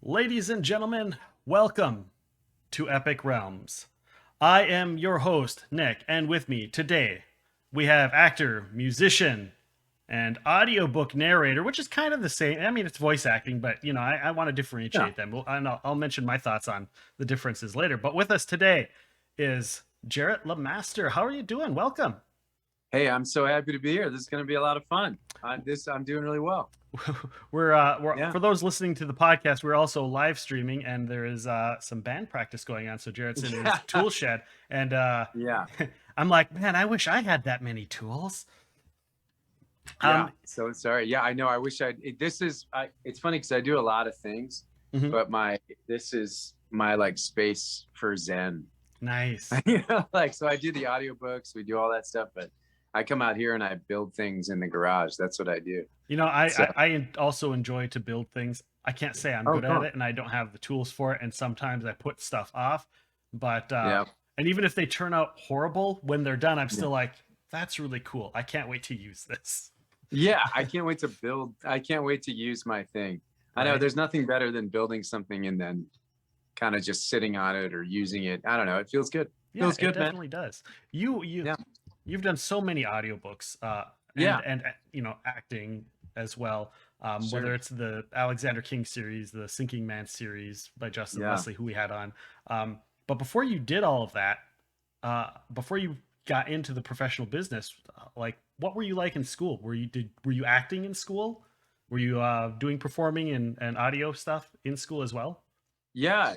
Ladies and gentlemen, welcome to Epic Realms. I am your host, Nick, and with me today we have actor, musician, and audiobook narrator, which is kind of the same. I mean, it's voice acting, but I want to Yeah. differentiate them. I'll mention my thoughts on the differences later. But with us today is Jarrett LeMaster. How are you doing? Welcome. Hey, I'm so happy to be here. This is going to be a lot of fun. I'm doing really well. we're Yeah. for those listening to the podcast, we're also live streaming, and there is some band practice going on. So Jarrett's in his tool shed, and Yeah. I'm like, man, I wish I had that many tools. Yeah. Um, So sorry. Yeah, I know. I wish it's funny because I do a lot of things, mhm. but this is my like space for Zen. Nice. So I do the audiobooks, we do all that stuff, but I come out here and I build things in the garage. That's what I do. So, I also enjoy to build things. I can't say I'm oh, good at cool. it, and I don't have the tools for it. And sometimes I put stuff off, but Yeah. and even if they turn out horrible when they're done, I'm Yeah. still like, that's really cool. I can't wait to use this. Yeah, I can't wait to build. I can't wait to use my thing. I know Right? there's nothing better than building something and then kind of just sitting on it or using it. I don't know. It feels good. Yeah, Feels it good, man. definitely does. You you Yeah. you've done so many audiobooks, Yeah. and acting as well. Whether Sure. it's the Alexander King series, the Sinking Man series by Justin Yeah. Leslie, who we had on. But before you did all of that, before you got into the professional business, like what were you like in school? Were you acting in school? Were you doing performing and audio stuff in school as well? Yeah.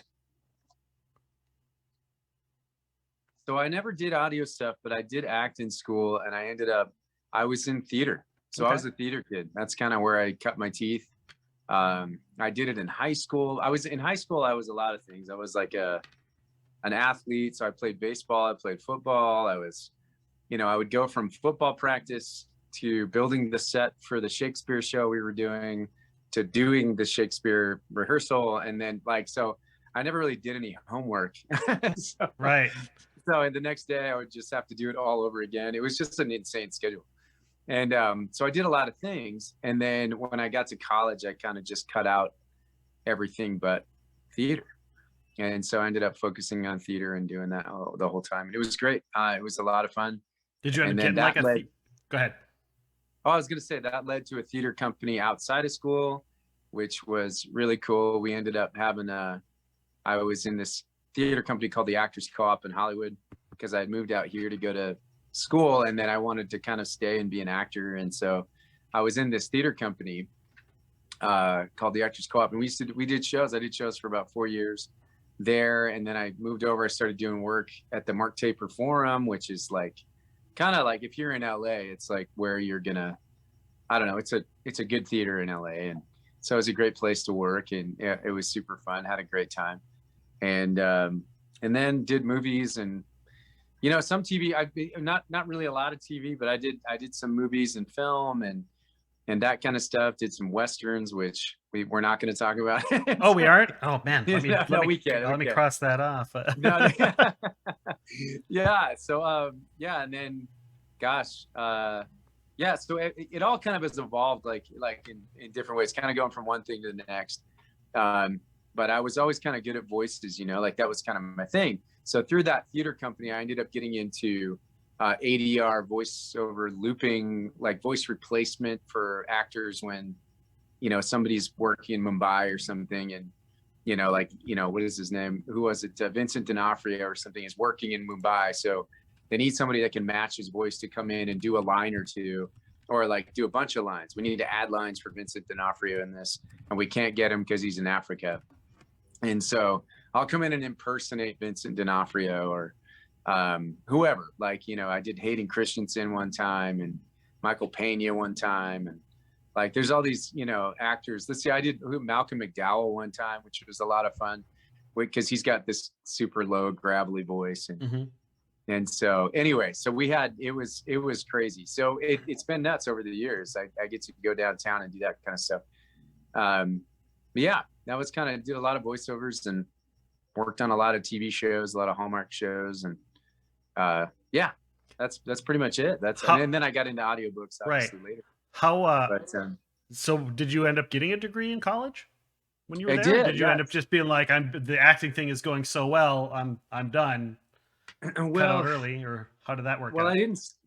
So I never did audio stuff, but I did act in school and I was in theater. So I Okay. was a theater kid. That's kind of where I cut my teeth. I did it in high school. In high school, I was a lot of things. I was like an athlete. So I played baseball, I played football. I would go from football practice to building the set for the Shakespeare show we were doing to doing the Shakespeare rehearsal. And then so I never really did any homework. so, Right. and the next day I would just have to do it all over again. It was just an insane schedule. And so I did a lot of things. And then when I got to college, I kind of just cut out everything but theater. And so I ended up focusing on theater and doing that the whole time. And it was great. It was a lot of fun. Did you end And up then getting like that a led, Go ahead. I was going to say that led to a theater company outside of school, which was really cool. We ended up I was in this theater company called the Actors Co-op in Hollywood because I had moved out here to go to school. And then I wanted to kind of stay and be an actor. And so I was in this theater company called the Actors Co-op. And we did shows. I did shows for about 4 years there. And then I moved over. I started doing work at the Mark Taper Forum, which is like kind of like if you're in LA, it's like where you're gonna, I don't know, it's a good theater in LA. And so it was a great place to work and it was super fun, had a great time. And then did movies and some TV. I've been, not really a lot of TV, but I did some movies and film and that kind of stuff. Did some westerns, which we're not going to talk about. Oh, we So, aren't. Oh man, no, we can't. let me Okay. cross that off. No, yeah. So yeah, and then gosh, yeah. So it all kind of has evolved like in different ways, kind of going from one thing to the next. But I was always kind of good at voices, like that was kind of my thing. So through that theater company, I ended up getting into ADR voiceover looping, like voice replacement for actors when somebody's working in Mumbai or something, and what is his name? Who was it? Vincent D'Onofrio or something is working in Mumbai, so they need somebody that can match his voice to come in and do a line or two, or like do a bunch of lines. We need to add lines for Vincent D'Onofrio in this, and we can't get him because he's in Africa. And so I'll come in and impersonate Vincent D'Onofrio or whoever. I did Hayden Christensen one time and Michael Pena one time, and like there's all these actors. Let's see, I did Malcolm McDowell one time, which was a lot of fun because he's got this super low gravelly voice, and Hmm. and so anyway, so it was crazy. So it's been nuts over the years. I get to go downtown and do that kind of stuff. But yeah, that was kind of did a lot of voiceovers and worked on a lot of TV shows, a lot of Hallmark shows, and yeah, that's pretty much it. How And then I got into audiobooks right? obviously later. How But so did you end up getting a degree in college? when you were I there? did. Did you end up just being like, the acting thing is going so well, I'm done, cut out Well, early, or how did that work well, out?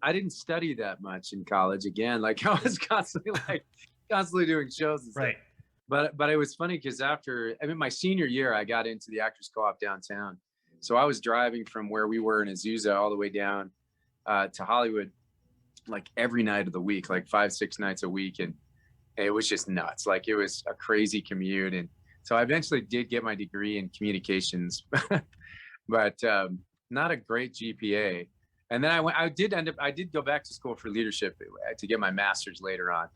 I didn't study that much in college. Again, like I was constantly doing shows and stuff. Right. But it was funny because my senior year, I got into the Actors Co-op downtown. So I was driving from where we were in Azusa all the way down to Hollywood, like every night of the week, like 5-6 nights a week, and it was just nuts. Like it was a crazy commute, and so I eventually did get my degree in communications, but not a great GPA. And then I did go back to school for leadership to get my master's later on.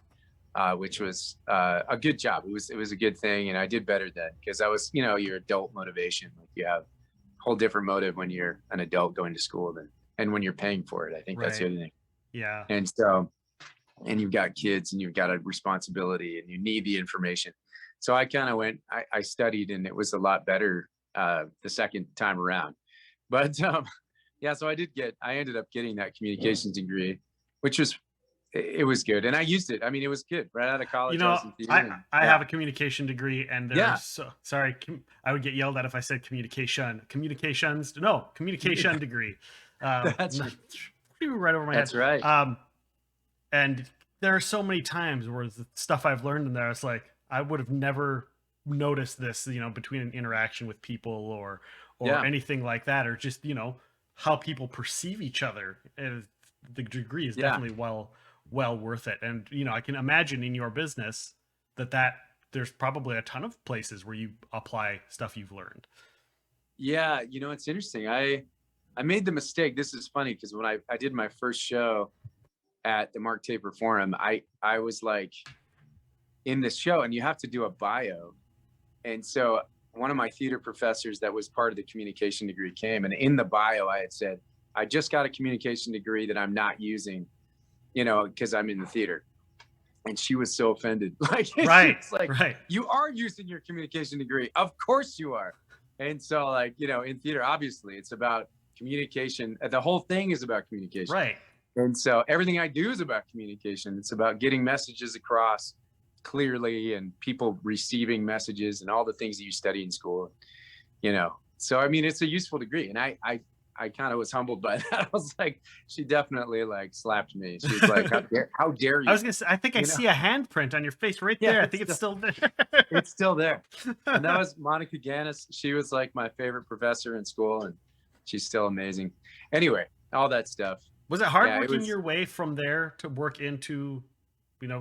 Which was a good job. It was a good thing, and I did better then because I was, your adult motivation. Like you have a whole different motive when you're an adult going to school and when you're paying for it. I think that's the Right. other thing. Yeah. And you've got kids and you've got a responsibility and you need the information. So I kind of I studied, and it was a lot better the second time around. But yeah, so I ended up getting that communications degree, which was, it was good, and I used it. I mean, it was good. Right out of college, I was in theater. I have a communication degree, and Yeah. sorry, I would get yelled at if I said communication degree. That's right over my head. That's right. And there are so many times where the stuff I've learned in there, it's like I would have never noticed this, between an interaction with people or Yeah. anything like that, or just how people perceive each other. And the degree is definitely well worth it. And I can imagine in your business that there's probably a ton of places where you apply stuff you've learned. Yeah, it's interesting. I made the mistake. This is funny because when I did my first show at the Mark Taper Forum, I was like in this show, and you have to do a bio. And so one of my theater professors that was part of the communication degree came, and in the bio I had said, I just got a communication degree that I'm not using, because I'm in the theater. And she was so offended. Like, Right. You are using your communication degree. Of course you are. And so in theater, obviously it's about communication. The whole thing is about communication. Right. And so everything I do is about communication. It's about getting messages across clearly and people receiving messages and all the things that you study in school, So, I mean, it's a useful degree. And I kind of was humbled by that. I was like, she definitely slapped me. She was like, how dare you? I was gonna say, I think I see a handprint on your face right there. I think it's still there. It's still there. And that was Monica Ganis. She was like my favorite professor in school, and she's still amazing. Anyway, all that stuff. Was it hard working your way from there to work into,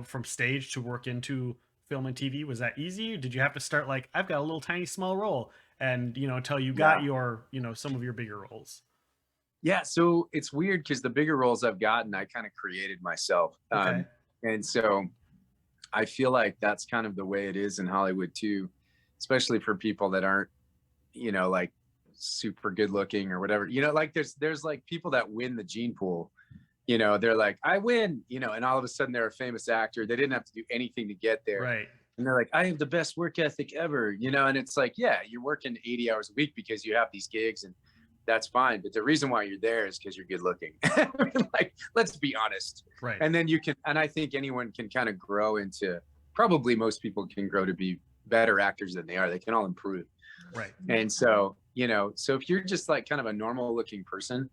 from stage to work into film and TV? Was that easy? Did you have to start like, I've got a little tiny small role, and until you got your, some of your bigger roles? Yeah, so it's weird because the bigger roles I've gotten, I kind of created myself. Okay. And so I feel like that's kind of the way it is in Hollywood too, especially for people that aren't, like super good looking or whatever. Like there's like people that win the gene pool. They're like, I win, and all of a sudden they're a famous actor. They didn't have to do anything to get there. Right. And they're like, I have the best work ethic ever, and it's like, yeah, you're working 80 hours a week because you have these gigs, and that's fine. But the reason why you're there is because you're good looking. Like, let's be honest. Right. And then and I think anyone can kind of grow into, probably most people can grow to be better actors than they are. They can all improve. Right. And so, so if you're just like kind of a normal looking person,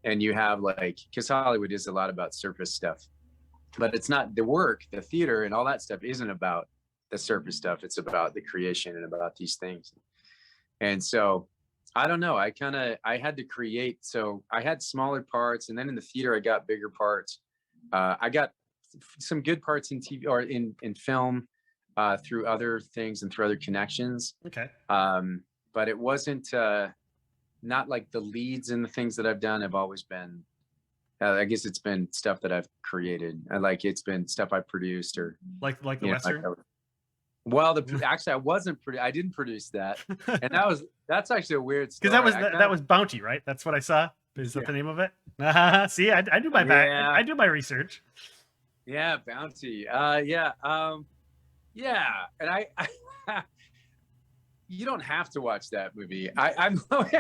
and you have because Hollywood is a lot about surface stuff, but it's not the work, the theater and all that stuff isn't about the surface stuff. It's about the creation and about these things. And so, I don't know. I had to create. So I had smaller parts, and then in the theater, I got bigger parts. I got some good parts in TV or in film through other things and through other connections. Okay. But it wasn't not like the leads and the things that I've done have always been. I guess it's been stuff that I've created. It's been stuff I produced or like the Western. Well, actually, I didn't produce that, and that's actually a weird story. Because that was Bounty, right? That's what I saw. Is that the name of it? See, I do my I do my research. Yeah, Bounty. Yeah. And I you don't have to watch that movie. I'm like,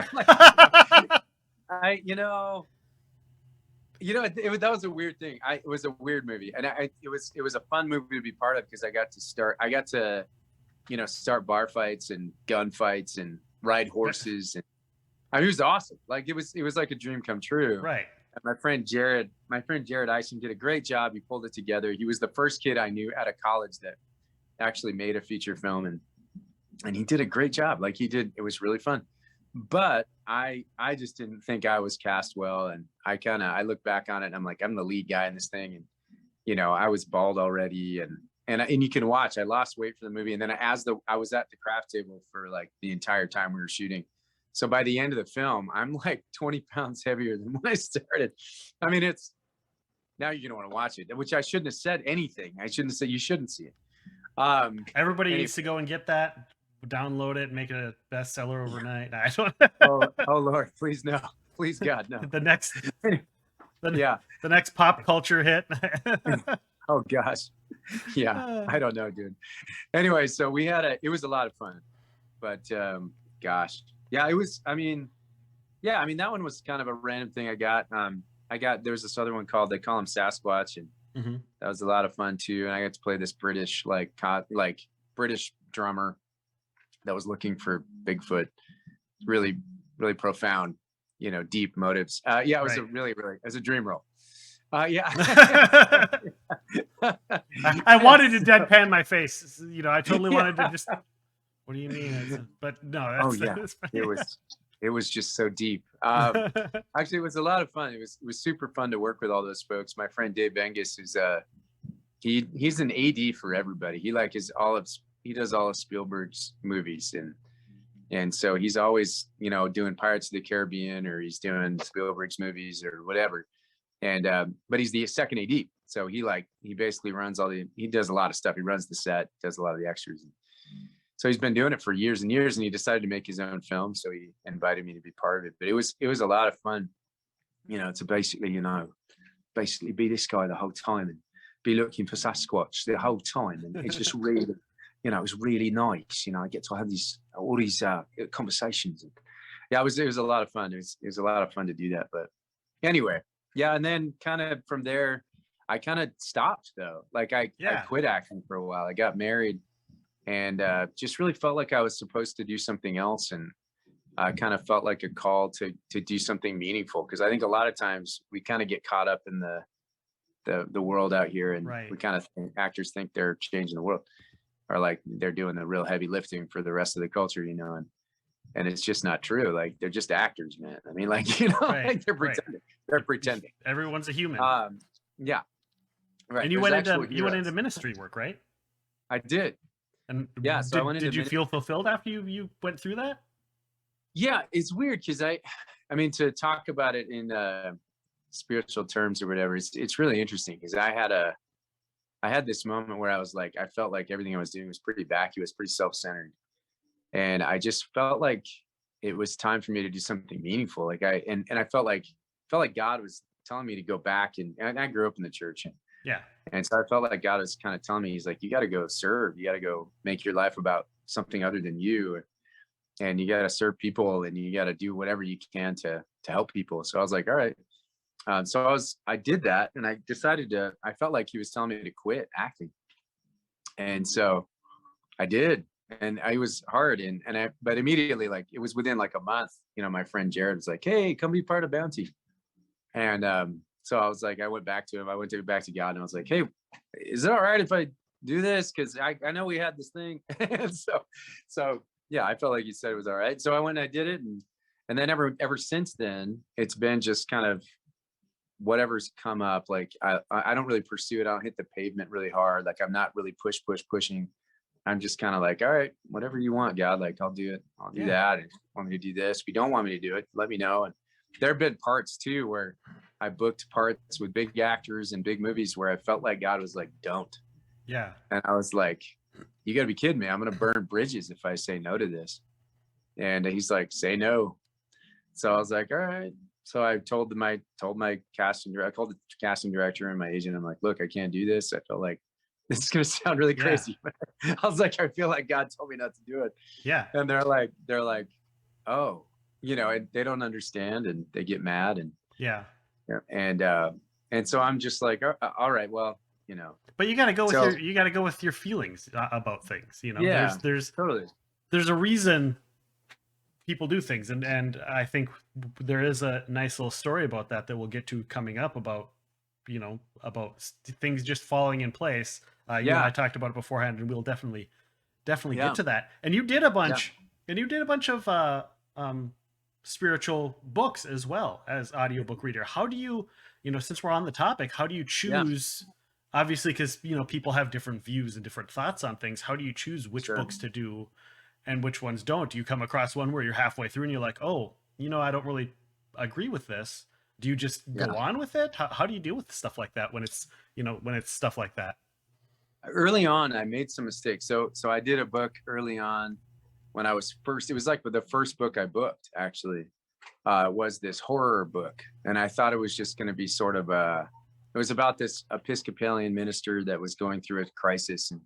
that was a weird thing. It was a weird movie, and it was a fun movie to be part of because I got to start bar fights and gun fights and ride horses. And I mean, it was awesome. Like it was like a dream come true. Right. And my friend Jarrett Eisen did a great job. He pulled it together. He was the first kid I knew out of college that actually made a feature film, and he did a great job. Like it was really fun. But I just didn't think I was cast well. And I look back on it and I'm like, I'm the lead guy in this thing. And, I was bald already. And you can watch, I lost weight for the movie. And then I was at the craft table for like the entire time we were shooting. So by the end of the film, I'm like 20 pounds heavier than when I started. I mean, now you're going to want to watch it, which I shouldn't have said anything. I shouldn't have said, you shouldn't see it. Everybody needs to go and get that, download it, make it a bestseller overnight. I don't oh Lord, please no, please God, no. The next pop culture hit. Oh gosh. Yeah. I don't know, dude. Anyway, so it was a lot of fun, but gosh. Yeah, it was, that one was kind of a random thing I got. There was this other one they call him Sasquatch, and that was a lot of fun too. And I got to play this British, British drummer that was looking for Bigfoot. Really, really profound, deep motives. It was it was a dream role. Yeah. I wanted to deadpan my face. I totally wanted to just, what do you mean? But no, that's it was just so deep. Actually, it was a lot of fun. It was super fun to work with all those folks. My friend Dave Bengus, who's he's an AD for everybody. He he does all of Spielberg's movies, and so he's always doing Pirates of the Caribbean, or he's doing Spielberg's movies or whatever. And but he's the second AD, so he basically runs he does a lot of stuff. He runs the set, does a lot of the extras. So he's been doing it for years and years, and he decided to make his own film. So he invited me to be part of it. But it was a lot of fun, to basically be this guy the whole time and be looking for Sasquatch the whole time. And it's just really, it was really nice. I get to have all these conversations. And yeah, it was a lot of fun. It was a lot of fun to do that. But anyway, yeah. And then kind of from there, I kind of stopped though. Like I quit acting for a while. I got married. And just really felt like I was supposed to do something else, and I kind of felt like a call to do something meaningful, because I think a lot of times we kind of get caught up in the world out here, and we kind of actors think they're changing the world, or like they're doing the real heavy lifting for the rest of the culture, and it's just not true. Like they're just actors, man. I mean, like like they're pretending. Right. They're pretending. Everyone's a human. Yeah. Right. And you went into ministry work, right? I did. And yeah, so did you feel fulfilled after you went through that? Yeah, it's weird because I mean, to talk about it in spiritual terms or whatever, it's really interesting, because I had this moment where I was like, I felt like everything I was doing was pretty vacuous, pretty self-centered, and I just felt like it was time for me to do something meaningful. Like I felt like God was telling me to go back, and I grew up in the church, and so I felt like God was kind of telling me, he's like, you got to go serve. You got to go make your life about something other than you. And you got to serve people, and you got to do whatever you can to help people. So I was like, all right. So I did that, and I decided I felt like he was telling me to quit acting. And so I did. And it was hard. But immediately, like it was within like a month, my friend Jared was like, hey, come be part of Bounty. And, so I was like, I went back to him. I went back to God, and I was like, hey, is it all right if I do this? Because I know we had this thing. And so yeah, I felt like you said it was all right. So I went and I did it. And then ever since then, it's been just kind of whatever's come up. Like I don't really pursue it. I don't hit the pavement really hard. Like I'm not really pushing. I'm just kind of like, all right, whatever you want, God, like I'll do it. I'll do that. And if you want me to do this, if you don't want me to do it, let me know. And there have been parts too where I booked parts with big actors in big movies where I felt like God was like, don't. Yeah. And I was like, you gotta be kidding me. I'm going to burn bridges if I say no to this. And he's like, say no. So I was like, all right. So I told my casting director, I called the casting director and my agent. I'm like, look, I can't do this. I felt like this is going to sound really crazy. But I was like, I feel like God told me not to do it. Yeah. And they're like, oh, and they don't understand, and they get mad. And so I'm just like, all right, well, you know. But you got to go with So your feelings about things. You know, yeah, there's totally. a reason people do things, and I think there is a nice little story about that we'll get to coming up about, you know, about things just falling in place. You and I Yeah, talked about it beforehand, and we'll definitely get yeah, to that. And you did a yeah, bunch, of spiritual books as well as audiobook reader. How do you, you know, since we're on the topic, how do you yeah, choose? Obviously, because you know people have different views and different thoughts on things. How do you choose which sure. books to do and which ones don't? Do you come across one where you're halfway through and you're like, oh, you know, I don't really agree with this? Do you just Yeah. go on with it? How do you deal with stuff like that when it's, you know, when it's stuff like that? Early on, I made some mistakes. So I did a book early on when I was first. It was like the first book I booked actually was this horror book, and I thought it was just going to be sort of a. It was about this Episcopalian minister that was going through a crisis, and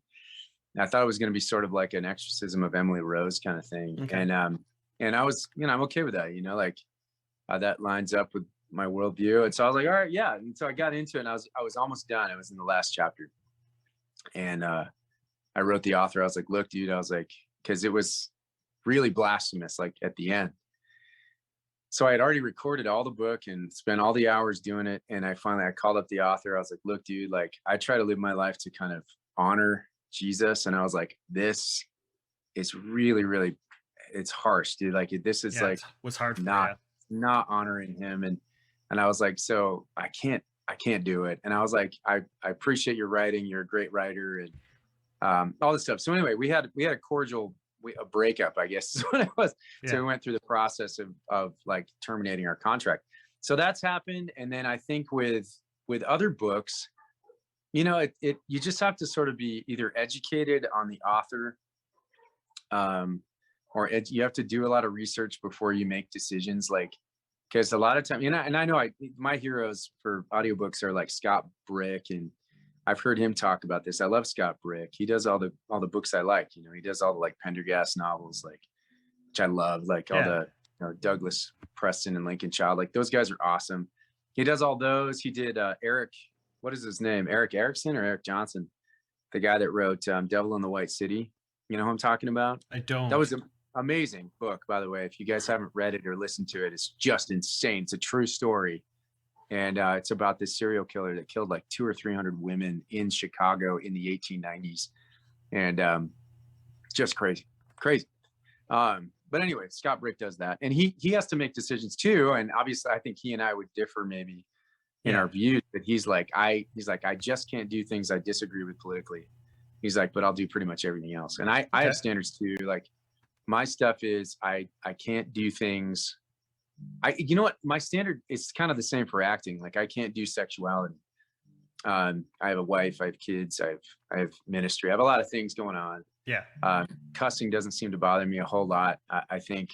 I thought it was going to be sort of like an exorcism of Emily Rose kind of thing. Okay. And I was, you know, I'm okay with that, you know, like that lines up with my worldview. And so I was like, all right, yeah. And so I got into it, and I was almost done. I was in the last chapter, and I wrote the author. I was like, look, dude, I was like, because it was really blasphemous, like at the end. So I had already recorded all the book and spent all the hours doing it. And I called up the author. I was like, look, dude, like I try to live my life to kind of honor Jesus. And I was like, this is really, really, it's harsh, dude. Like this is like It was hard for not honoring him. And I was like, so I can't do it. And I was like, I appreciate your writing. You're a great writer, and all this stuff. So anyway, we had a cordial a breakup, I guess is what it was. Yeah. So we went through the process of like terminating our contract. So that's happened. And then I think with other books, you know, you just have to sort of be either educated on the author, or you have to do a lot of research before you make decisions. Like, because a lot of time, you know, and I know my heroes for audiobooks are like Scott Brick, and I've heard him talk about this. I love Scott Brick. He does all the books I like. You know, he does all the like Pendergast novels, like, which I love, like all the, you know, Douglas Preston and Lincoln Child. Like those guys are awesome. He does all those. He did Eric, what is his name? Eric Erickson or Eric Johnson, the guy that wrote Devil in the White City. You know who I'm talking about? I don't. That was an amazing book, by the way. If you guys haven't read it or listened to it, it's just insane. It's a true story. And it's about this serial killer that killed like 200 or 300 women in Chicago in the 1890s. And just crazy. But anyway, Scott Brick does that. And he has to make decisions too. And obviously, I think he and I would differ maybe in our views. But he's like, I just can't do things I disagree with politically. He's like, but I'll do pretty much everything else. And I have standards too. Like my stuff is I can't do things. You know what? My standard is kind of the same for acting. Like I can't do sexuality. I have a wife, I have kids, I have ministry. I have a lot of things going on. Yeah. Cussing doesn't seem to bother me a whole lot, I think,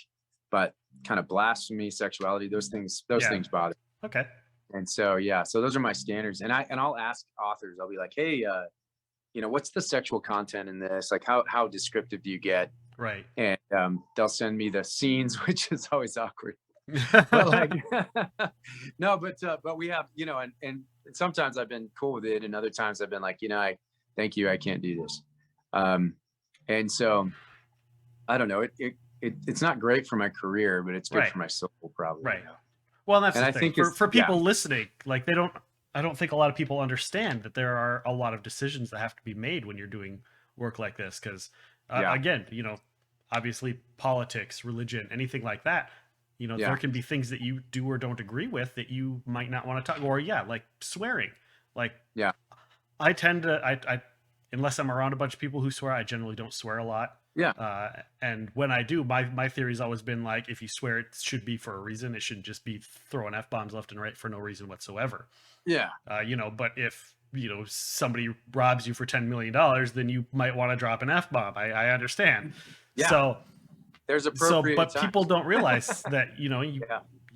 but kind of blasphemy, sexuality, those things bother me. Okay. And so, so those are my standards. And I'll ask authors, I'll be like, hey, you know, what's the sexual content in this? Like how descriptive do you get? Right. And they'll send me the scenes, which is always awkward. But like no, but we have, you know, and sometimes I've been cool with it, and other times I've been like, you know, thank you, I can't do this. And so I don't know, it's not great for my career, but it's good for my soul, probably. Right. You know? Well, that's and the I thing. think For people listening, like I don't think a lot of people understand that there are a lot of decisions that have to be made when you're doing work like this. Because again, you know, obviously politics, religion, anything like that, you know, there can be things that you do or don't agree with that you might not want to talk, or like swearing. Like, I tend to, I unless I'm around a bunch of people who swear, I generally don't swear a lot. And when I do, my theory's always been like, if you swear, it should be for a reason. It shouldn't just be throwing F-bombs left and right for no reason whatsoever. You know, but if, you know, somebody robs you for $10 million, then you might want to drop an F-bomb. I understand. So there's appropriate but times. people don't realize that, you know,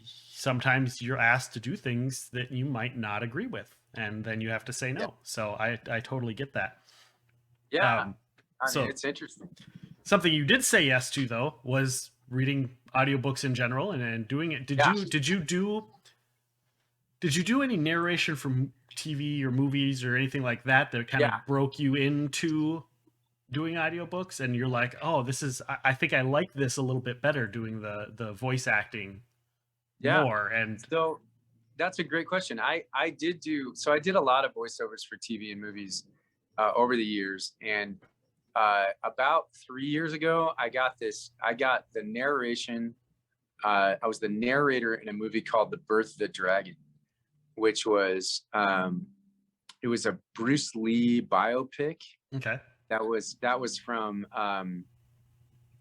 sometimes you're asked to do things that you might not agree with, and then you have to say no. So I totally get that. I mean, it's interesting. Something you did say yes to, though, was reading audiobooks in general and doing it. Did Did you do any narration from TV or movies or anything like that that kind of Yeah. broke you into doing audiobooks and you're like, oh, this is, I think I like this a little bit better doing the voice acting Yeah. more? And So that's a great question. I did a lot of voiceovers for TV and movies over the years, and about 3 years ago, I got the narration. I was the narrator in a movie called The Birth of the Dragon, which was it was a Bruce Lee biopic. okay. That was from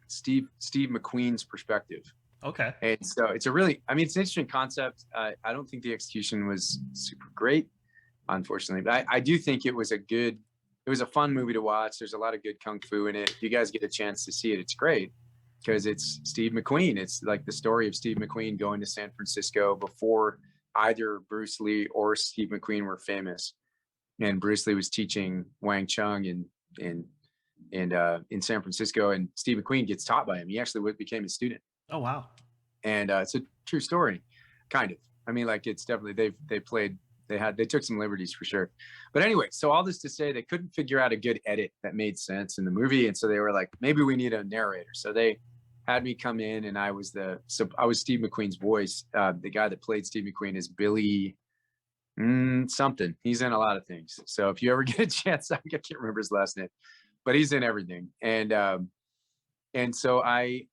Steve McQueen's perspective. Okay. And so it's it's an interesting concept. I don't think the execution was super great, unfortunately, but I do think it was a fun movie to watch. There's a lot of good kung fu in it. If you guys get a chance to see it, it's great because it's Steve McQueen. It's like the story of Steve McQueen going to San Francisco before either Bruce Lee or Steve McQueen were famous. And Bruce Lee was teaching Wang Chung in San Francisco, and Steve McQueen gets taught by him. He actually became a student. Oh, wow. And it's a true story, kind of. I mean, like, it's definitely, they took some liberties for sure. But anyway, so all this to say, they couldn't figure out a good edit that made sense in the movie. And so they were like, maybe we need a narrator. So they had me come in, and I was Steve McQueen's voice. The guy that played Steve McQueen is Billy something. He's in a lot of things. So if you ever get a chance, I can't remember his last name, but he's in everything. And so I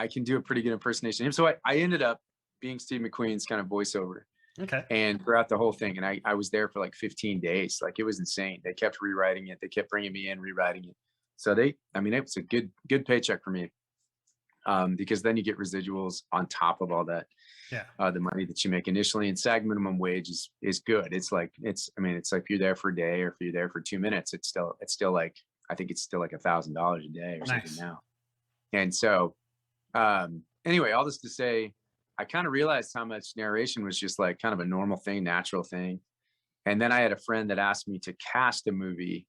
can do a pretty good impersonation of him. So I ended up being Steve McQueen's kind of voiceover. Okay. And throughout the whole thing, and I was there for like 15 days. Like, it was insane. They kept rewriting it. They kept bringing me in, rewriting it. So it was a good paycheck for me, because then you get residuals on top of all that. Yeah. The money that you make initially, and SAG minimum wage is good. It's like if you're there for a day or if you're there for 2 minutes, it's still like, I think it's still like $1,000 a day or something now. And so, anyway, all this to say, I kind of realized how much narration was just like kind of a normal thing, natural thing. And then I had a friend that asked me to cast a movie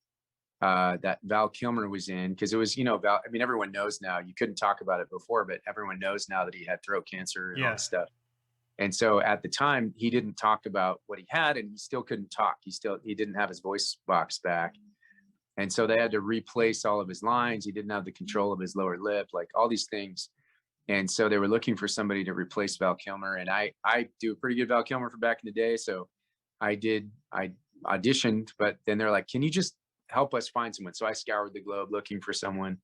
that Val Kilmer was in, because it was, everyone knows now. You couldn't talk about it before, but everyone knows now that he had throat cancer and all that stuff. And so at the time, he didn't talk about what he had, and he still couldn't talk. He didn't have his voice box back. And so they had to replace all of his lines. He didn't have the control of his lower lip, like all these things. And so they were looking for somebody to replace Val Kilmer. And I do a pretty good Val Kilmer for back in the day. So I auditioned, but then they're like, can you just help us find someone? So I scoured the globe looking for someone,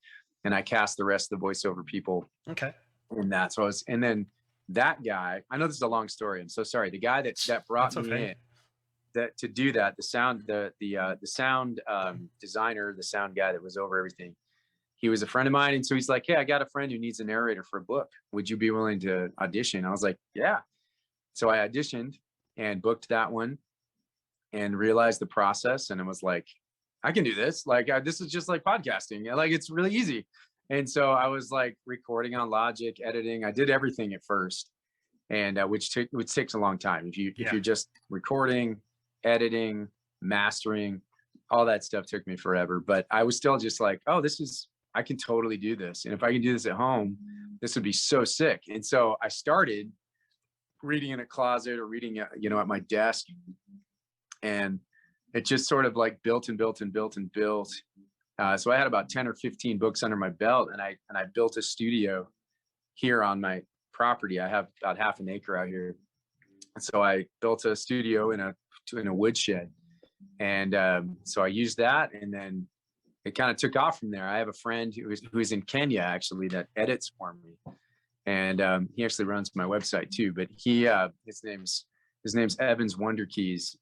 and I cast the rest of the voiceover people. Okay. And then that guy, I know this is a long story. I'm so sorry. The guy that brought me in to do that, the sound designer, the sound guy that was over everything, he was a friend of mine. And so he's like, hey, I got a friend who needs a narrator for a book. Would you be willing to audition? I was like, yeah. So I auditioned and booked that one and realized the process. And it was like, I can do this. Like, this is just like podcasting. Like, it's really easy. And so I was like recording on Logic, editing. I did everything at first, and which takes a long time. If you're just recording, editing, mastering, all that stuff took me forever. But I was still just like, oh, I can totally do this. And if I can do this at home, this would be so sick. And so I started reading in a closet or reading, at my desk, and it just sort of like built and built and built and built. So I had about 10 or 15 books under my belt, and I built a studio here on my property. I have about half an acre out here. And so I built a studio in a woodshed. And so I used that, and then it kind of took off from there. I have a friend who's in Kenya, actually, that edits for me. And he actually runs my website too, but his name's Evans Wonder Keys.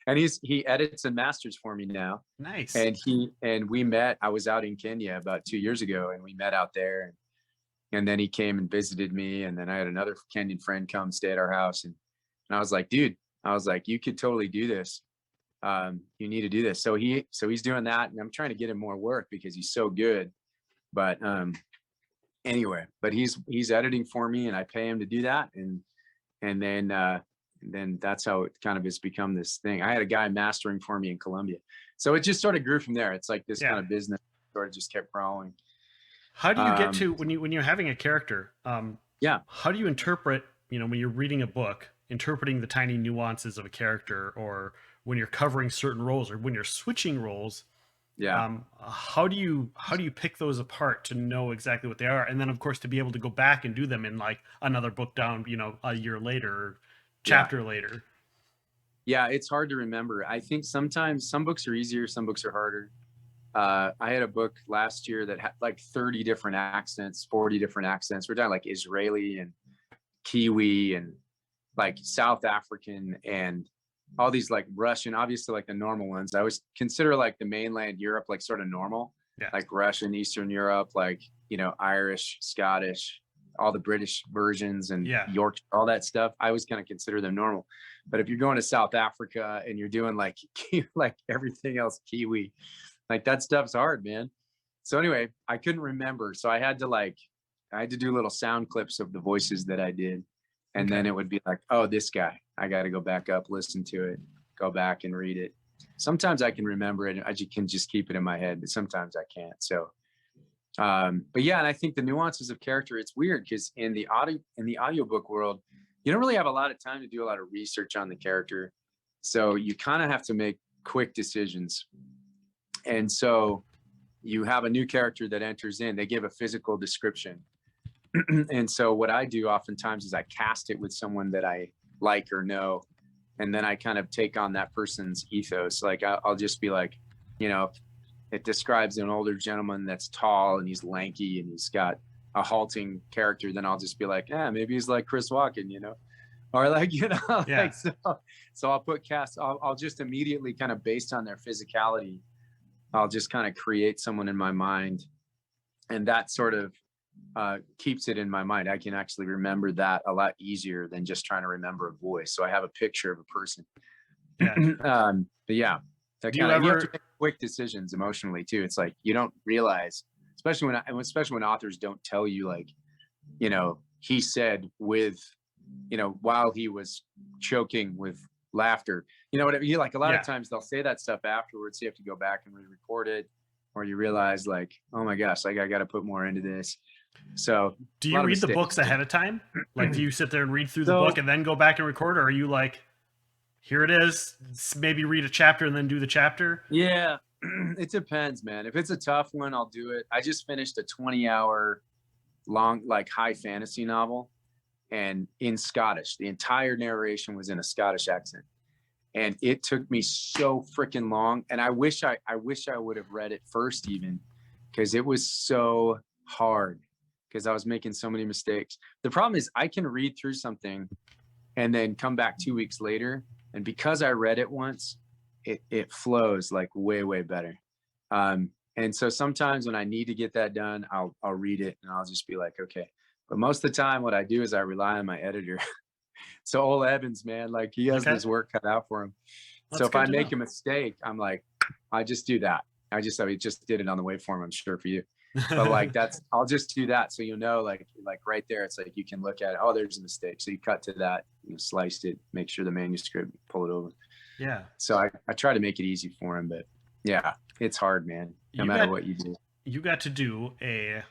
And he edits and masters for me now. Nice. And we met, I was out in Kenya about 2 years ago, and we met out there, and then he came and visited me. And then I had another Kenyan friend come stay at our house. And I was like, dude, you could totally do this. You need to do this. So he's doing that, and I'm trying to get him more work because he's so good. But anyway, but he's editing for me, and I pay him to do that. And then that's how it kind of has become this thing. I had a guy mastering for me in Colombia. So it just sort of grew from there. It's like this kind of business sort of just kept growing. How do you get to when you're having a character? How do you interpret, when you're reading a book, interpreting the tiny nuances of a character, or when you're covering certain roles, or when you're switching roles. Yeah. How do you pick those apart to know exactly what they are, and then of course to be able to go back and do them in like another book down, a year later, or chapter later? Yeah, it's hard to remember. I think sometimes some books are easier, some books are harder. I had a book last year that had like 30 different accents, 40 different accents. We're talking like Israeli and Kiwi and like South African and all these like Russian, obviously like the normal ones. I always consider like the mainland Europe like sort of normal, Yeah. like Russian, Eastern Europe, like, Irish, Scottish, all the British versions and York, all that stuff. I always kind of consider them normal. But if you're going to South Africa and you're doing like like everything else Kiwi, like that stuff's hard, man. So anyway, I couldn't remember. So I had to do little sound clips of the voices that I did. And then it would be like, oh, this guy, I got to go back up, listen to it, go back and read it. Sometimes I can remember it and I can just keep it in my head, but sometimes I can't. So, but yeah, and I think the nuances of character, it's weird because in the audiobook world, you don't really have a lot of time to do a lot of research on the character. So you kind of have to make quick decisions. And so you have a new character that enters in, they give a physical description. And so what I do oftentimes is I cast it with someone that I like or know. And then I kind of take on that person's ethos. Like I'll just be like, it describes an older gentleman that's tall and he's lanky and he's got a halting character. Then I'll just be like, yeah, maybe he's like Chris Walken, or like, like, so I'll put I'll just immediately kind of based on their physicality, I'll just kind of create someone in my mind. And that sort of keeps it in my mind. I can actually remember that a lot easier than just trying to remember a voice. So I have a picture of a person. Yeah. But yeah, you have to make quick decisions emotionally too. It's like you don't realize, especially when authors don't tell you, like, he said with, while he was choking with laughter, what I mean? Like a lot of times they'll say that stuff afterwards. So you have to go back and re-record it, or you realize like, oh my gosh, like I got to put more into this. So do you read the books ahead of time? Like, do you sit there and read through the book and then go back and record, or are you like, here it is, maybe read a chapter and then do the chapter? Yeah, it depends, man. If it's a tough one, I'll do it. I just finished a 20-hour long, like high fantasy novel, and in Scottish. The entire narration was in a Scottish accent. And it took me so freaking long. And I wish I would have read it first, even, because it was so hard, because I was making so many mistakes. The problem is I can read through something and then come back 2 weeks later. And because I read it once, it flows like way, way better. And so sometimes when I need to get that done, I'll read it and I'll just be like, okay. But most of the time what I do is I rely on my editor. So Ole Evans, man, like he has this work cut out for him. So if I make a mistake, I'm like, I just do that. I just did it on the waveform, I'm sure, for you. But like I'll just do that. So like right there, it's like you can look at it. Oh, there's a mistake. So you cut to that, sliced it, make sure the manuscript, pull it over. Yeah. So I try to make it easy for him, but yeah, it's hard, man. No matter what you do. You got to do a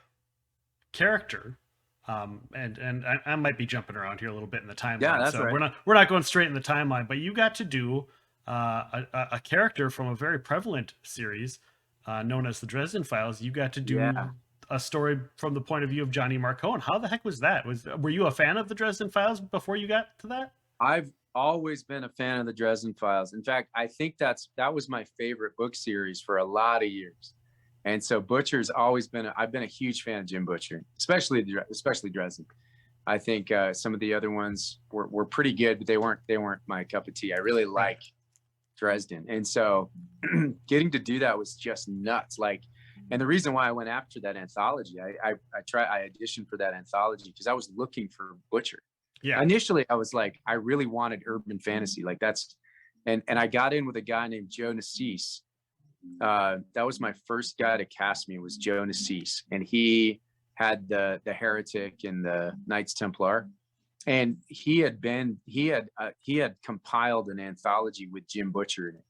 character. And I might be jumping around here a little bit in the timeline. Yeah, that's right. We're not going straight in the timeline, but you got to do a character from a very prevalent series known as the Dresden Files. You got to do a story from the point of view of Johnny Marcone. How the heck was that? Were you a fan of the Dresden Files before you got to that? I've always been a fan of the Dresden Files. In fact, I think that was my favorite book series for a lot of years. And so Butcher's always been, I've been a huge fan of Jim Butcher, especially Dresden. I think some of the other ones were pretty good, but they weren't my cup of tea. I really like Dresden. And so getting to do that was just nuts. Like, and the reason why I went after that anthology, I auditioned for that anthology because I was looking for Butcher. Yeah. Initially I was like, I really wanted urban fantasy. Like and I got in with a guy named Joe Nassis. That was my first guy to cast me, was Joe Nassis, and he had the Heretic and the Knights Templar, and he had compiled an anthology with Jim Butcher in it.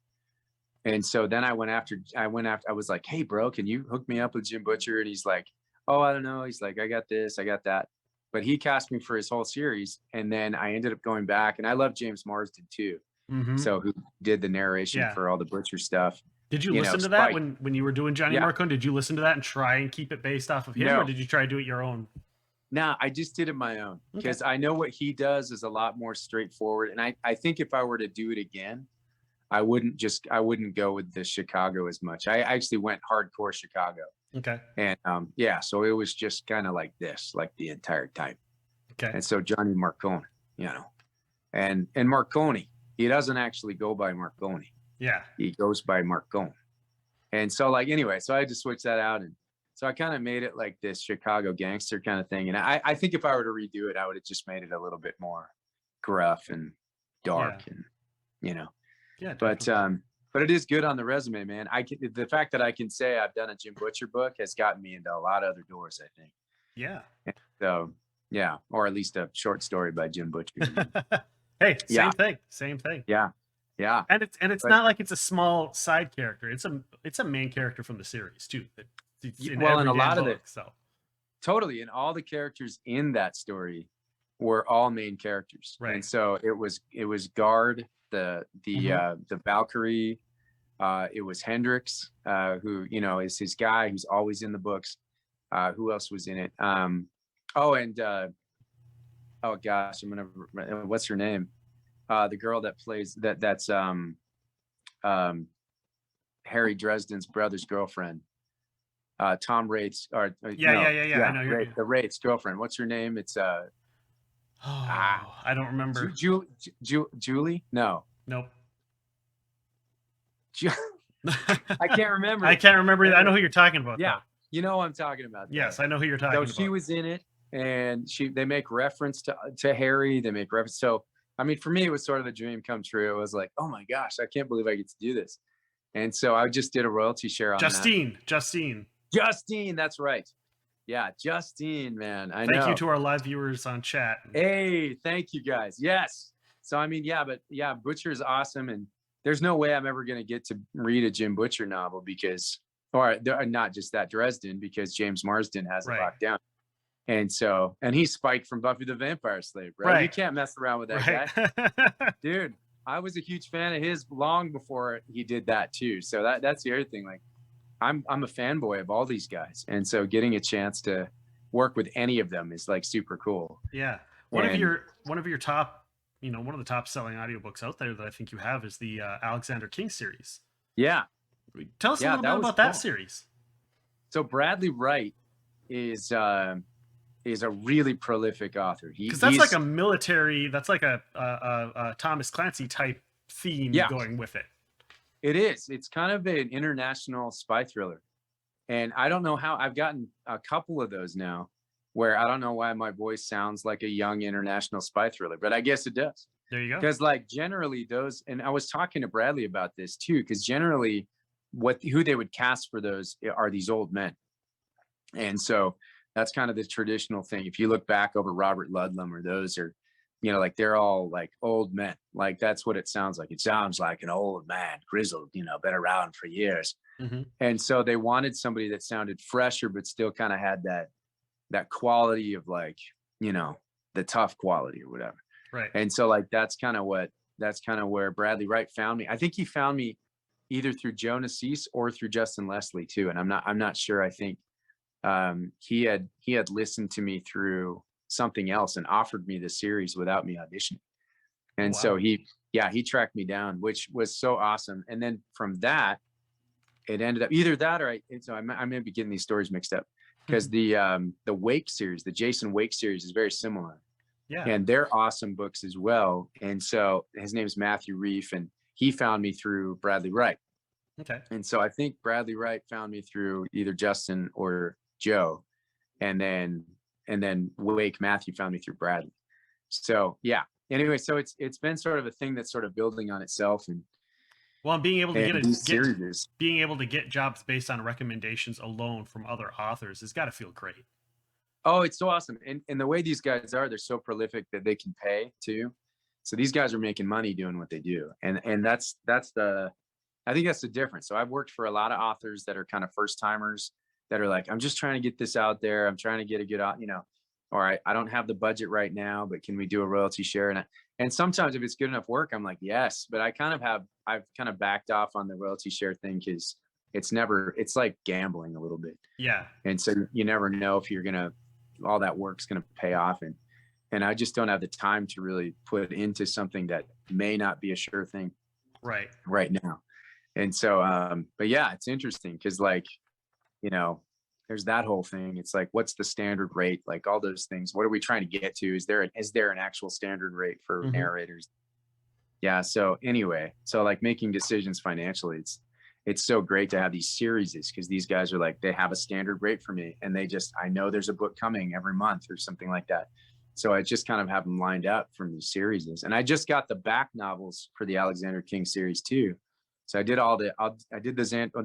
And so then I was like, hey bro, can you hook me up with Jim Butcher? And he's like, oh, I don't know. He's like, I got this, I got that. but he cast me for his whole series. And then I ended up going back, and I love James Marsden too. Mm-hmm. So who did the narration for all the Butcher stuff. Did you listen to that when you were doing Johnny Marcone? Did you listen to that and try and keep it based off of him, or did you try to do it your own? No, I just did it my own, because I know what he does is a lot more straightforward. And I think if I were to do it again, I wouldn't go with the Chicago as much. I actually went hardcore Chicago. Okay. And so it was just kind of like this, like the entire time. Okay. And so Johnny Marcone, and Marcone, he doesn't actually go by Marcone. Yeah. He goes by Marcone. And so anyway, so I had to switch that out. And so I kind of made it like this Chicago gangster kind of thing. And I think if I were to redo it, I would have just made it a little bit more gruff and dark and, Yeah. But it is good on the resume, man. The fact that I can say I've done a Jim Butcher book has gotten me into a lot of other doors, I think. Yeah. So, yeah. Or at least a short story by Jim Butcher. Hey, same thing. Yeah. Yeah. And it's not like it's a small side character. It's a main character from the series too. In a lot of it. So totally. And all the characters in that story were all main characters. Right. And so it was Guard, the Valkyrie, it was Hendrix, who, is his guy who's always in the books. Who else was in it? Oh gosh, what's her name? The girl that plays that's Harry Dresden's brother's girlfriend. Tom Wraith's, I know the Wraith's girlfriend. What's her name? It's I don't remember. Julie? No. Nope. I can't remember. I can't remember. I know who you're talking about. Yeah, though. you know what I'm talking about. Yes, I know who you're talking about. So she was in it, and they make reference to Harry. They make reference. So I mean, for me, it was sort of a dream come true. It was like, oh my gosh, I can't believe I get to do this. And so I just did a royalty share on Justine, that's right. Yeah, Justine, man. Thank you to our live viewers on chat. Hey, thank you guys. Yes. So I mean, Butcher is awesome, and there's no way I'm ever going to get to read a Jim Butcher novel or not just that, Dresden, because James Marsden has it locked down. And so, and he's Spike from Buffy the Vampire Slayer, right? You can't mess around with that guy. Dude, I was a huge fan of his long before he did that too. So that's the other thing. Like, I'm a fanboy of all these guys. And so getting a chance to work with any of them is like super cool. Yeah. One of your top, one of the top selling audiobooks out there that I think you have is the Alexander King series. Yeah. Tell us a little bit about that series. So Bradley Wright is a really prolific author. Because that's like a military, that's like a Thomas Clancy type theme going with it. It is. It's kind of an international spy thriller. And I don't know how, I've gotten a couple of those now where I don't know why my voice sounds like a young international spy thriller, but I guess it does. There you go. Because generally those, and I was talking to Bradley about this too, because generally who they would cast for those are these old men. And so that's kind of the traditional thing. If you look back over Robert Ludlum or those are, they're all like old men. Like that's what it sounds like. It sounds like an old man, grizzled, been around for years. Mm-hmm. And so they wanted somebody that sounded fresher, but still kind of had that quality of the tough quality or whatever. Right. And so that's kind of where Bradley Wright found me. I think he found me either through Joe Nassis or through Justin Leslie too. And I'm not sure. I think he had listened to me through something else and offered me the series without me auditioning. And so he tracked me down, which was so awesome. And then from that, it ended up either that or I may be getting these stories mixed up because the Wake series, the Jason Wake series is very similar. Yeah. And they're awesome books as well. And so his name is Matthew Reef, and he found me through Bradley Wright. Okay. And so I think Bradley Wright found me through either Justin or Joe, and then Wake Matthew found me through Bradley. So anyway, so it's been sort of a thing that's sort of building on itself. And being able to get jobs based on recommendations alone from other authors has got to feel great. Oh, it's so awesome. And the way these guys are, they're so prolific that they can pay too. So these guys are making money doing what they do. And I think that's the difference. So I've worked for a lot of authors that are kind of first timers that are like, I'm just trying to get this out there. I'm trying to get a good, all right, I don't have the budget right now, but can we do a royalty share? And sometimes if it's good enough work, I'm like, yes, but I've kind of backed off on the royalty share thing because it's like gambling a little bit. Yeah. And so you never know if all that work's gonna pay off. And I just don't have the time to really put into something that may not be a sure thing right now. And so, but yeah, it's interesting because like, you know, there's that whole thing. It's like, what's the standard rate? Like all those things. What are we trying to get to? Is there an actual standard rate for Mhm. narrators? Yeah. So anyway, so like making decisions financially, it's so great to have these series because these guys are like, they have a standard rate for me and I know there's a book coming every month or something like that. So I just kind of have them lined up from these series. And I just got the back novels for the Alexander King series too. So I did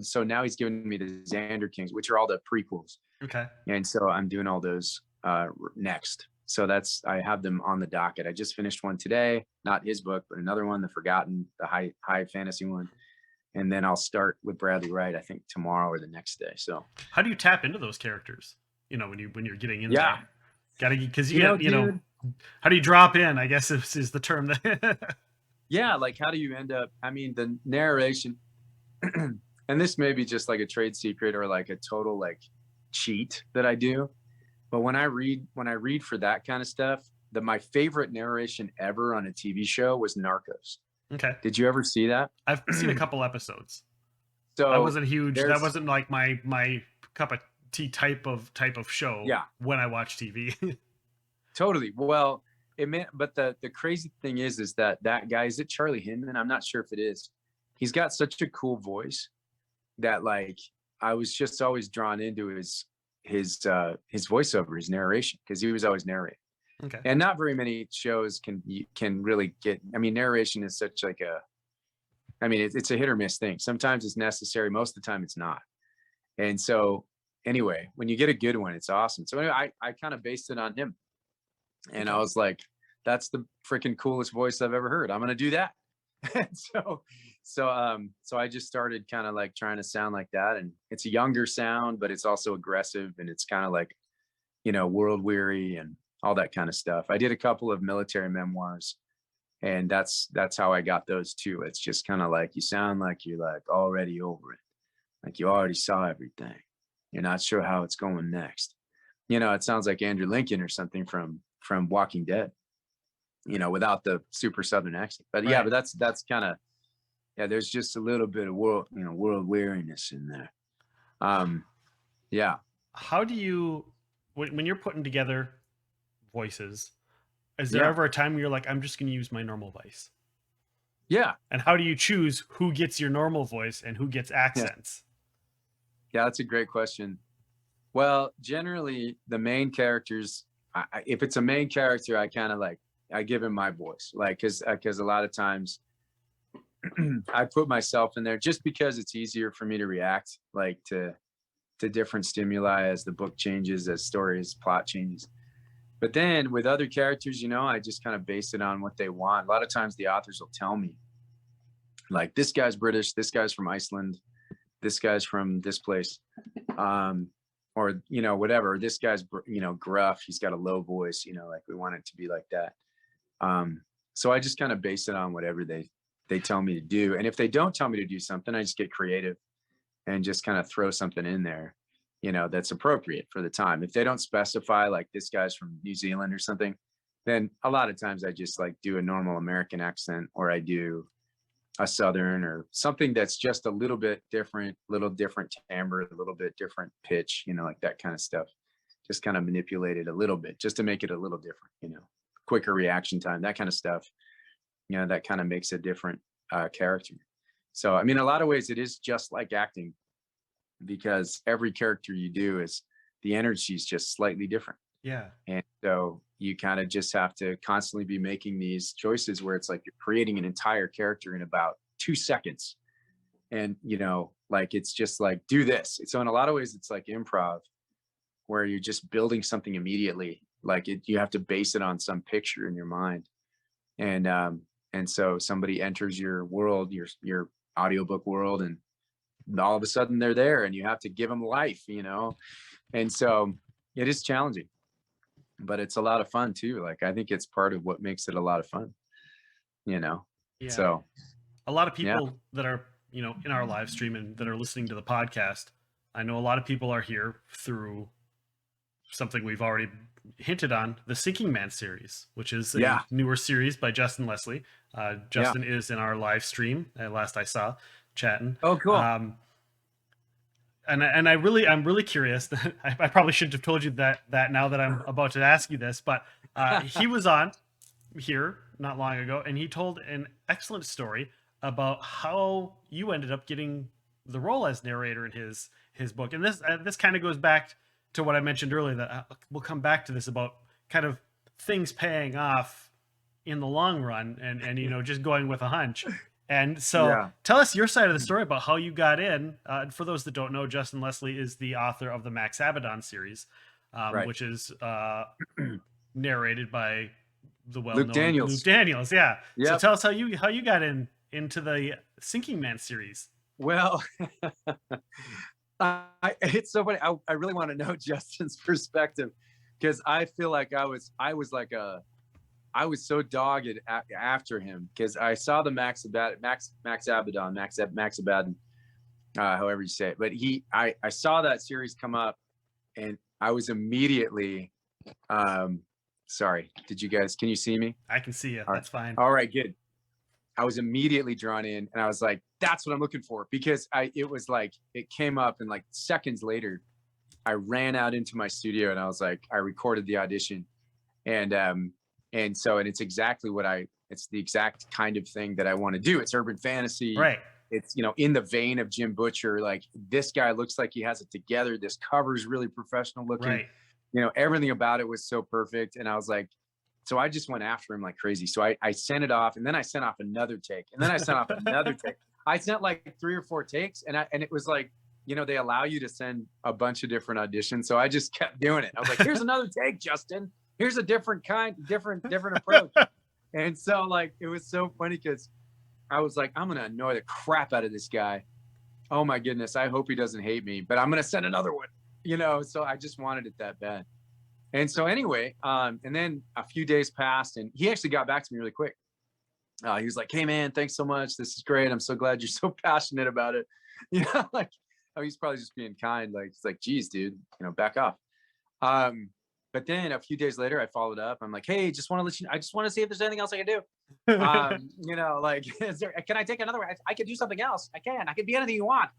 so now he's giving me the Xander Kings, which are all the prequels. Okay. And so I'm doing all those next. So I have them on the docket. I just finished one today, not his book, but another one, the Forgotten, the high fantasy one. And then I'll start with Bradley Wright, I think tomorrow or the next day. So how do you tap into those characters? You know, when you're getting in yeah. there, because Dude, how do you drop in? I guess is the term that. yeah, like how do you end up? I mean, the narration, and this may be just like a trade secret or like a total like cheat that I do. But when I read for that kind of stuff, my favorite narration ever on a TV show was Narcos. Okay. Did you ever see that? I've seen a couple episodes. So I wasn't huge. That wasn't like my cup of tea type of show. Yeah. When I watch TV. Totally. Well, but the crazy thing is that guy, is it Charlie Hinman? I'm not sure if it is. He's got such a cool voice that like I was just always drawn into his voiceover, his narration, because he was always narrating. Okay. And not very many shows can really get. I mean, narration is such like it's a hit or miss thing. Sometimes it's necessary. Most of the time, it's not. And so, anyway, when you get a good one, it's awesome. So anyway, I kind of based it on him, and I was like, "That's the freaking coolest voice I've ever heard. I'm gonna do that." So I just started kind of like trying to sound like that, and it's a younger sound, but it's also aggressive, and it's kind of like, world weary and all that kind of stuff. I did a couple of military memoirs, and that's how I got those too. It's just kind of like you sound like you're like already over it, like you already saw everything. You're not sure how it's going next. It sounds like Andrew Lincoln or something from Walking Dead, without the super Southern accent. But yeah, but that's kind of, yeah, there's just a little bit of world weariness in there. Yeah. How do you, when you're putting together voices, is there ever a time where you're like, I'm just going to use my normal voice? Yeah. And how do you choose who gets your normal voice and who gets accents? Yeah, that's a great question. Well, generally the main characters, if it's a main character, I kind of like, I give him my voice, like, cause a lot of times I put myself in there just because it's easier for me to react, like to different stimuli as the book changes, as stories plot changes. But then with other characters, I just kind of base it on what they want. A lot of times the authors will tell me, like, this guy's British, this guy's from Iceland, this guy's from this place, or whatever. This guy's gruff, he's got a low voice, like we want it to be like that. So I just kind of base it on whatever they tell me to do. And if they don't tell me to do something, I just get creative and just kind of throw something in there, that's appropriate for the time. If they don't specify, like this guy's from New Zealand or something, then a lot of times I just like do a normal American accent, or I do a Southern or something that's just a little bit different timbre, a little bit different pitch, like that kind of stuff. Just kind of manipulate it a little bit just to make it a little different, quicker reaction time, that kind of stuff. That kind of makes a different character. So, I mean, a lot of ways it is just like acting, because every character you do is, the energy is just slightly different. Yeah. And so you kind of just have to constantly be making these choices where it's like you're creating an entire character in about 2 seconds. And, like, it's just like, do this. So in a lot of ways, it's like improv, where you're just building something immediately. Like you have to base it on some picture in your mind. And so somebody enters your world, your audiobook world, and all of a sudden they're there and you have to give them life, And so it is challenging. but it's a lot of fun too. Like, I think it's part of what makes it a lot of fun, you know? Yeah. So A lot of yeah, people that are, in our live stream and that are listening to the podcast, I know a lot of people are here through something we've already hinted on, the Sinking Man series, which is a yeah, newer series by Justin Leslie. yeah. Justin is in our live stream, last I saw, chatting. Oh, cool. I'm really curious. I probably shouldn't have told you that now that I'm about to ask you this, but he was on here not long ago, and he told an excellent story about how you ended up getting the role as narrator in his book. And this kind of goes back to what I mentioned earlier. That we'll come back to this about kind of things paying off in the long run, and just going with a hunch. And so, Yeah, tell us your side of the story about how you got in. For those that don't know, Justin Leslie is the author of the Max Abaddon series, right. which is narrated by the Luke well-known Luke Daniels. Daniels. Yeah. So Yep. tell us how you got into the Sinking Man series. Well, it's so funny. I really want to know Justin's perspective, because I feel like I was so dogged after him, because I saw the Max Abaddon, however you say it. But I saw that series come up, and I was immediately, sorry, can you see me? I can see you. That's fine. All right, good. I was immediately drawn in, and I was like, that's what I'm looking for, because it was like, it came up, and like seconds later, I ran out into my studio, and I was like, I recorded the audition, and it's exactly it's the exact kind of thing that I want to do. It's urban fantasy. Right. It's, in the vein of Jim Butcher. Like, this guy looks like he has it together. This cover's really professional looking. Right. Everything about it was so perfect. And I was like, so I just went after him like crazy. So I sent it off, and then I sent off another take, and then I sent off another take. I sent like 3 or 4 takes, and it was like, they allow you to send a bunch of different auditions. So I just kept doing it. I was like, here's another take, Justin. Here's a different approach. And so, like, it was so funny, because I was like, I'm going to annoy the crap out of this guy. Oh my goodness. I hope he doesn't hate me, but I'm going to send another one, so I just wanted it that bad. And so anyway, and then a few days passed, and he actually got back to me really quick. He was like, hey man, thanks so much. This is great. I'm so glad you're so passionate about it. Like, he's probably just being kind. Like, it's like, geez, dude, back off. But then a few days later, I followed up. I'm like, hey, I just want to see if there's anything else I can do. Like, can I take another one? I could do something else. I can be anything you want,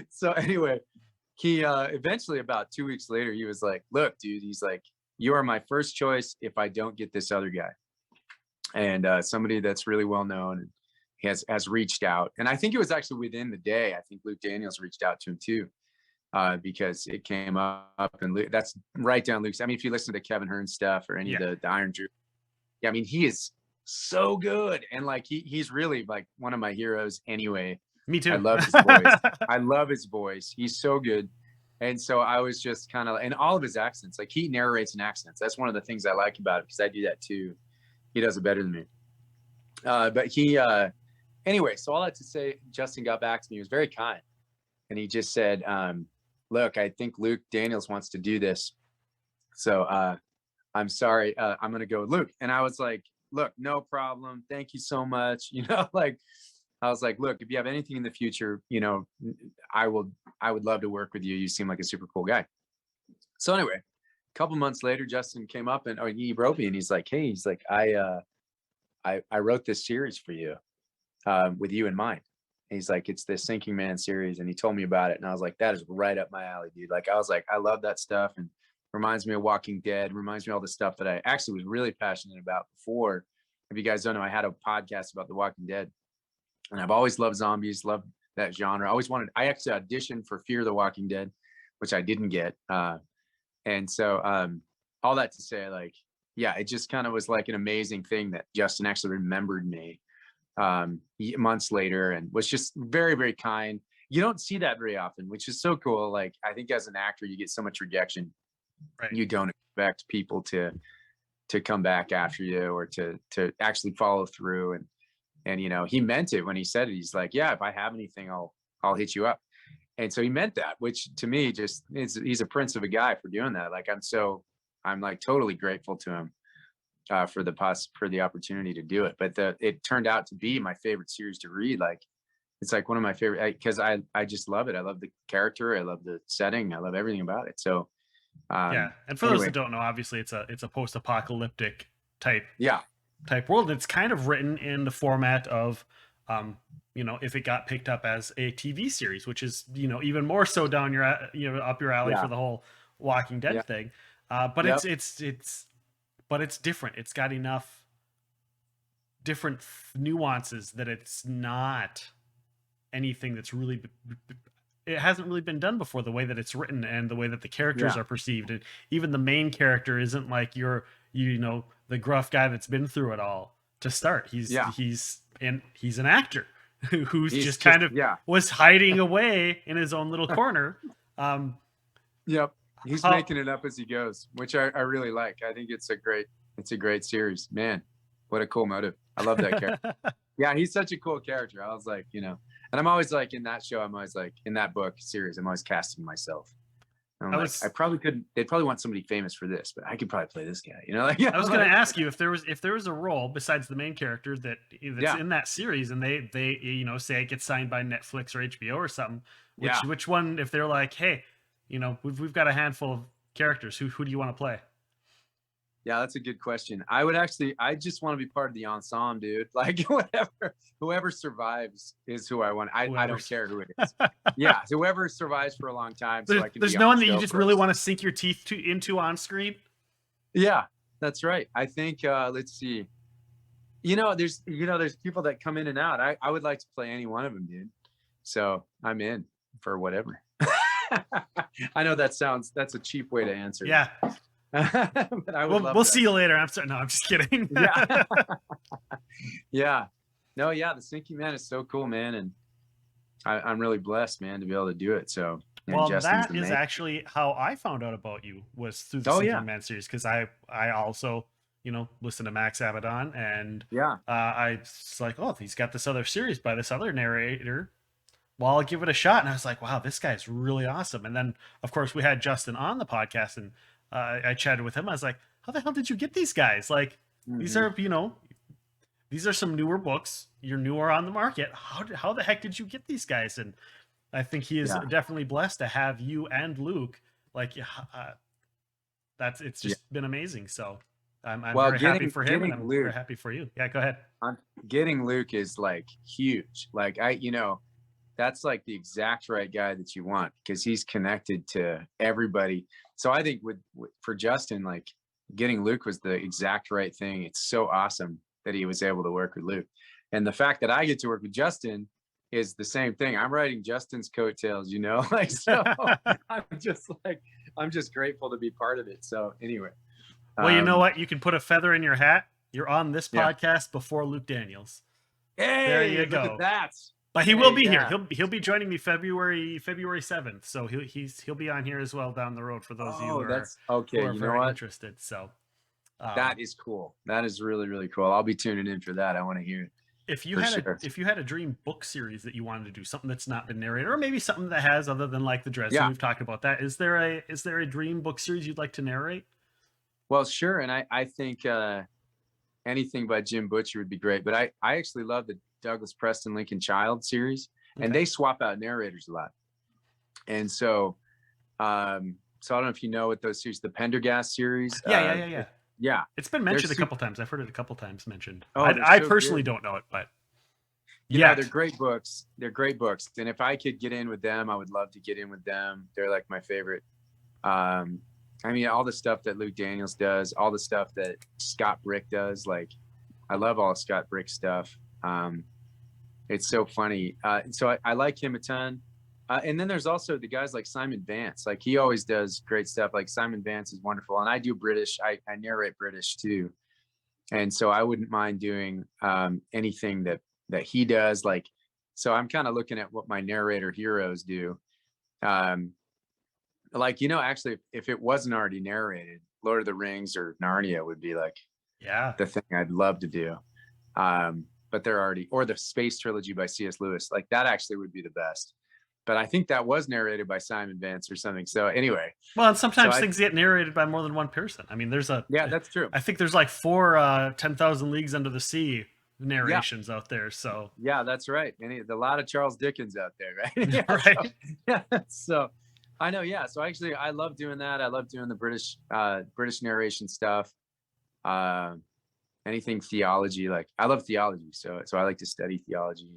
so anyway, he eventually, about 2 weeks later, he was like, look, dude, he's like, you are my first choice if I don't get this other guy. And somebody that's really well known and has reached out. And I think it was actually within the day. I think Luke Daniels reached out to him too, because it came up, and that's right down Luke's. I mean, if you listen to Kevin Hearn's stuff or any of the Iron Drew, I mean, he is so good. And like, he's really like one of my heroes anyway. Me too. I love his voice. I love his voice. He's so good. And so I was just kind of, and all of his accents, like, he narrates in accents. That's one of the things I like about it, because I do that too. He does it better than me. But anyway, so all that to say, Justin got back to me. He was very kind. And he just said, look, I think Luke Daniels wants to do this. So I'm sorry. I'm going to go with Luke. And I was like, look, no problem. Thank you so much. Like, I was like, look, if you have anything in the future, I would love to work with you. You seem like a super cool guy. So anyway, a couple months later, Justin came up and he wrote me, and he's like, hey, he's like, I wrote this series for you, with you in mind. And he's like, it's the Sinking Man series. And he told me about it. And I was like, that is right up my alley, dude. Like, I was like, I love that stuff. And reminds me of Walking Dead, reminds me of all the stuff that I actually was really passionate about before. If you guys don't know, I had a podcast about The Walking Dead. And I've always loved zombies, loved that genre. I actually auditioned for Fear the Walking Dead, which I didn't get. And so all that to say, like, yeah, it just kind of was like an amazing thing that Justin actually remembered me months later, and was just very, very kind. You don't see that very often, which is so cool. Like, I think as an actor, you get so much rejection. Right. You don't expect people to come back after you, or to actually follow through. And he meant it when he said it. He's like, yeah, if I have anything, I'll hit you up. And so he meant that, which to me just he's a prince of a guy for doing that. Like I'm like totally grateful to him for the opportunity to do it. But it turned out to be my favorite series to read. Like it's like one of my favorite, because I just love it. I love the character, I love the setting, I love everything about it. So yeah, and for those that don't know, obviously it's a post-apocalyptic type world. It's kind of written in the format of if it got picked up as a TV series, which is even more so down your up your alley for the whole Walking Dead thing. But it's different. It's got enough different nuances that it's not anything that's really, it hasn't really been done before, the way that it's written and the way that the characters are perceived. And even the main character isn't like the gruff guy that's been through it all to start. He's an actor who's just kind of was hiding away in his own little corner. He's making it up as he goes, which I really like. I think it's a great series, man. What a cool motive. I love that character. Yeah, he's such a cool character. I was like, and I'm always like in that show, I'm always like in that book series, I'm always casting myself. I probably couldn't. They'd probably want somebody famous for this, but I could probably play this guy. I was going to ask you if there was a role besides the main character that's in that series, and they say it gets signed by Netflix or HBO or something. Which one? If they're like, hey, we've got a handful of characters. Who do you want to play? Yeah, that's a good question. I just want to be part of the ensemble, dude. Like whoever survives is who I want. I don't care who it is. Yeah, whoever survives for a long time. There's no one that you just really want to sink your teeth into on screen. Yeah, that's right. I think let's see. There's people that come in and out. I would like to play any one of them, dude. So I'm in for whatever. I know that's a cheap way to answer. Yeah. But we'll see you later. I'm sorry. No, I'm just kidding. Yeah. No, yeah. The Sinky Man is so cool, man. And I'm really blessed, man, to be able to do it. So, that is actually how I found out about you, was through the Sinky Man series. Cause I also, listen to Max Abaddon, and I was like, oh, he's got this other series by this other narrator. Well, I'll give it a shot. And I was like, wow, this guy's really awesome. And then of course we had Justin on the podcast, and I chatted with him. I was like, how the hell did you get these guys? Like, these are some newer books. You're newer on the market. How the heck did you get these guys? And I think he is definitely blessed to have you and Luke. Like, it's just been amazing. So I'm very happy for him, and I'm very happy for you. Yeah, go ahead. Getting Luke is like huge. Like that's like the exact right guy that you want, because he's connected to everybody. So I think for Justin, like getting Luke was the exact right thing. It's so awesome that he was able to work with Luke. And the fact that I get to work with Justin is the same thing. I'm writing Justin's coattails, like, so I'm just grateful to be part of it. So anyway. Well, you know what? You can put a feather in your hat. You're on this podcast before Luke Daniels. Hey, there you go. Look at that. But he will be here. He'll be joining me February 7th. So he'll be on here as well down the road for those of you who are very interested. So that is cool. That is really, really cool. I'll be tuning in for that. I want to hear it. If you had a dream book series that you wanted to do, something that's not been narrated, or maybe something that has, other than like the Dresden, we've talked about that. Is there a dream book series you'd like to narrate? Well, sure. And I think anything by Jim Butcher would be great. But I actually love the Douglas Preston Lincoln Child series, and they swap out narrators a lot. And so I don't know if you know what those series, the Pendergast series. Yeah. It's been mentioned a couple times. I've heard it a couple times mentioned. Oh, I personally don't know it, but they're great books. They're great books. And if I could get in with them, I would love to get in with them. They're like my favorite. I mean, all the stuff that Luke Daniels does, all the stuff that Scott Brick does, like I love all of Scott Brick's stuff. It's so funny. So I like him a ton. And then there's also the guys like Simon Vance. Like he always does great stuff. Like Simon Vance is wonderful. And I do British. I narrate British too. And so I wouldn't mind doing anything that he does. Like, so I'm kind of looking at what my narrator heroes do. Like, actually, if it wasn't already narrated, Lord of the Rings or Narnia would be like the thing I'd love to do. But they're already, or the Space Trilogy by C.S. Lewis, like that actually would be the best. but I think that was narrated by Simon Vance or something. So anyway, Well, and sometimes so things get narrated by more than one person. I mean, yeah, that's true. I think there's like 4 10,000 Leagues Under the Sea narrations out there. So yeah, that's right. And a lot of Charles Dickens out there, right? Yeah, right. So, yeah, so I know. Yeah, so actually, I love doing that. I love doing the British narration stuff. Anything theology, like I love theology, so I like to study theology.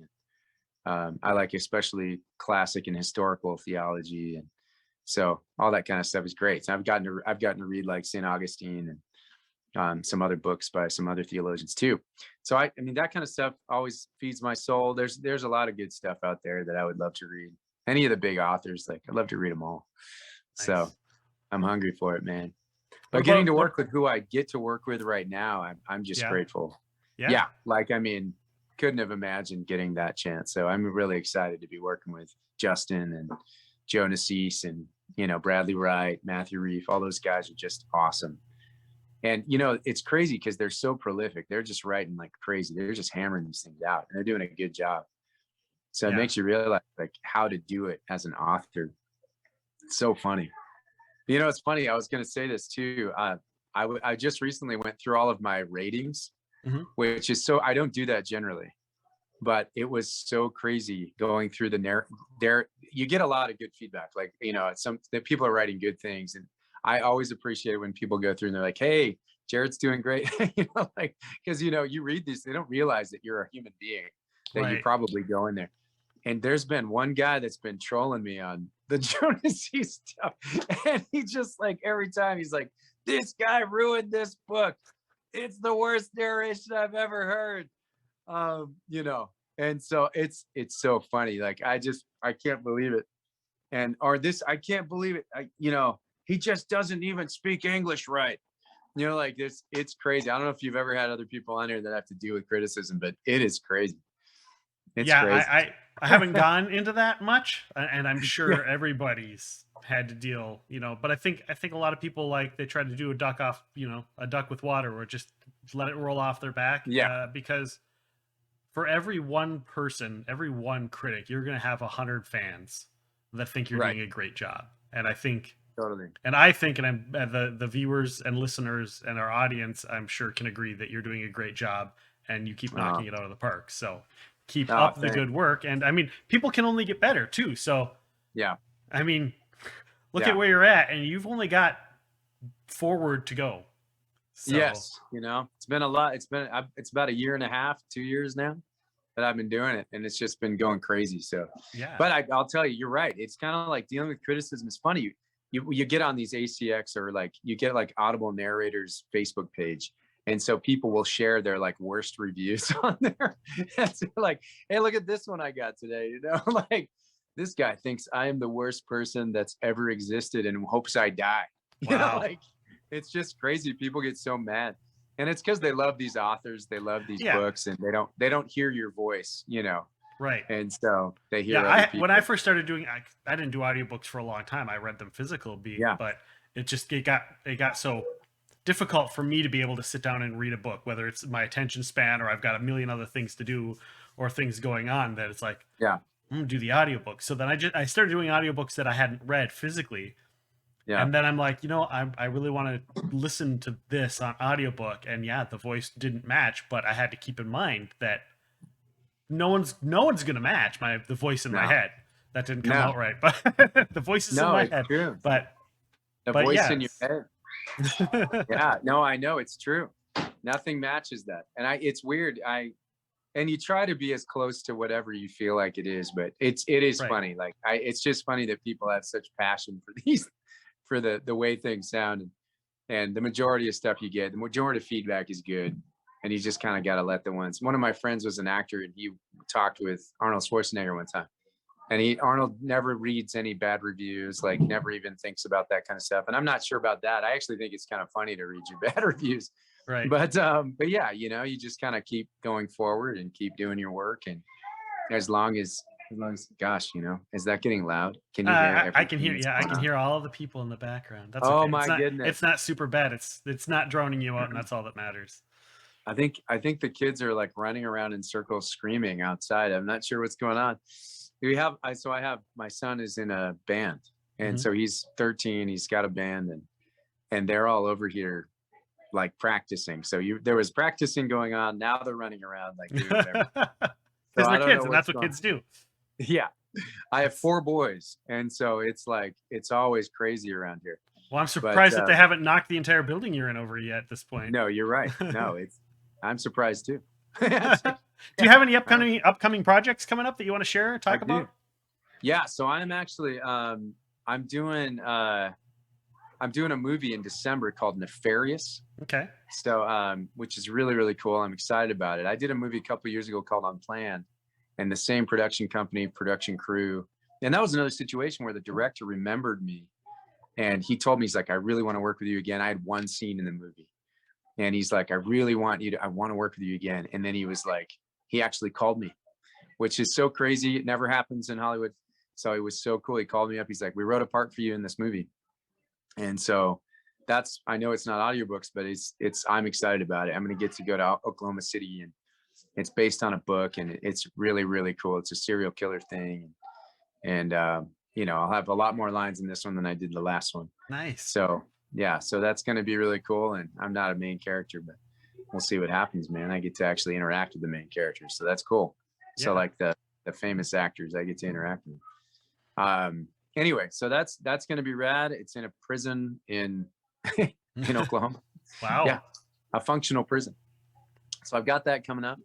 I like especially classic and historical theology, and so all that kind of stuff is great. So I've gotten to read like St. Augustine and some other books by some other theologians too. So I mean that kind of stuff always feeds my soul. There's a lot of good stuff out there that I would love to read. Any of the big authors, like I'd love to read them all. Nice. So I'm hungry for it, man. But getting to work with who I get to work with right now, I'm just grateful. Yeah. Like, I mean, couldn't have imagined getting that chance. So I'm really excited to be working with Justin and Joe Nassis and, Bradley Wright, Matthew Reef. All those guys are just awesome. And, it's crazy because they're so prolific. They're just writing like crazy. They're just hammering these things out and they're doing a good job. So it makes you realize like how to do it as an author. It's so funny. It's funny. I was going to say this too. I just recently went through all of my ratings, which is I don't do that generally, but it was so crazy going through you get a lot of good feedback. Like, that people are writing good things. And I always appreciate when people go through and they're like, hey, Jarrett's doing great. Because, you read these, they don't realize that you're a human being, that you probably go in there. And there's been one guy that's been trolling me on the Jonas stuff. And he just like every time he's like, this guy ruined this book. It's the worst narration I've ever heard. And so it's so funny. Like, I can't believe it. I can't believe it. He just doesn't even speak English right. Like this, it's crazy. I don't know if you've ever had other people on here that have to deal with criticism, but it is crazy. It's crazy. I haven't gone into that much, and I'm sure everybody's had to deal, but I think a lot of people, like, they try to do a duck with water, or just let it roll off their back. Because for every one person, every one critic, you're going to have 100 fans that think you're doing a great job. And I think totally. And I think, and the viewers and listeners and our audience, I'm sure, can agree that you're doing a great job and you keep knocking it out of the park. So keep up the good work. And I mean, people can only get better too. So I mean, look at where you're at, and you've only got forward to go. So. Yes, it's been a lot. It's about a year and a half, 2 years now that I've been doing it, and it's just been going crazy. So but I'll tell you, you're right. It's kind of like dealing with criticism is funny. You get on these ACX, or like you get like Audible Narrator's Facebook page, and so people will share their like worst reviews on there. And so like, hey, look at this one I got today. Like, this guy thinks I am the worst person that's ever existed and hopes I die. Wow. Like, it's just crazy. People get so mad, and it's because they love these authors, they love these books, and they don't hear your voice, Right. And so they hear. When I first started doing, I didn't do audiobooks for a long time. I read them physical, but it got so difficult for me to be able to sit down and read a book, whether it's my attention span or I've got a million other things to do or things going on, that it's like, I'm gonna do the audiobook. So then I started doing audiobooks that I hadn't read physically. And then I'm like, I really want to listen to this on audiobook. And the voice didn't match, but I had to keep in mind that no one's going to match the voice in my head. That didn't come out right, but the voice is in my head. True. But the voice in your head. No, I know, it's true. Nothing matches that. And it's weird. And you try to be as close to whatever you feel like it is, but it is funny. Like, it's just funny that people have such passion for the way things sound, and the majority of stuff you get, the majority of feedback is good, and you just kind of got to let the ones. One of my friends was an actor, and he talked with Arnold Schwarzenegger one time, and Arnold never reads any bad reviews, like never even thinks about that kind of stuff. And I'm not sure about that. I actually think it's kind of funny to read your bad reviews. Right. But yeah, you just kind of keep going forward and keep doing your work, and as long as gosh, is that getting loud? Can you hear? I can hear. Yeah, I can hear all of the people in the background. That's okay. My goodness! It's not super bad. It's not droning you out, and that's all that matters. I think the kids are like running around in circles screaming outside. I'm not sure what's going on. So I have, my son is in a band, and Mhm. so he's 13. He's got a band, and they're all over here like practicing. So there was practicing going on. Now they're running around like doing whatever. So Because I they're don't know kids, and that's what's what going. kids do. Yeah, I have That's 4 boys, and so it's like it's always crazy around here. well, I'm But surprised that they haven't knocked the entire building you're in over yet at this point. no, you're right. No, I'm surprised too. Do you have any I upcoming projects coming up that you want to share or I talk do. about? Yeah, so I'm actually I'm doing a movie in December called Nefarious. Okay. So which is really, really cool. I'm excited about it. I did a movie a couple of years ago called Unplanned, and the same production company, production crew. And that was another situation where the director remembered me, and he told me, he's like, I really want to work with you again. I had one scene in the movie, and he's like, I want to work with you again. And then he was like, he actually called me, which is so crazy. It never happens in Hollywood. So it was so cool. He called me up. He's like, we wrote a part for you in this movie. And so I know it's not audiobooks, but I'm excited about it. I'm going to get to go to Oklahoma City, and it's based on a book, and it's really, really cool. It's a serial killer thing. And, I'll have a lot more lines in this one than I did the last one. Nice. So yeah, so that's going to be really cool. And I'm not a main character, but we'll see what happens, man. I get to actually interact with the main characters. So that's cool. Yeah. So like the famous actors I get to interact with. Anyway, so that's going to be rad. It's in a prison in Oklahoma. Wow. Yeah, a functional prison. So I've got that coming up.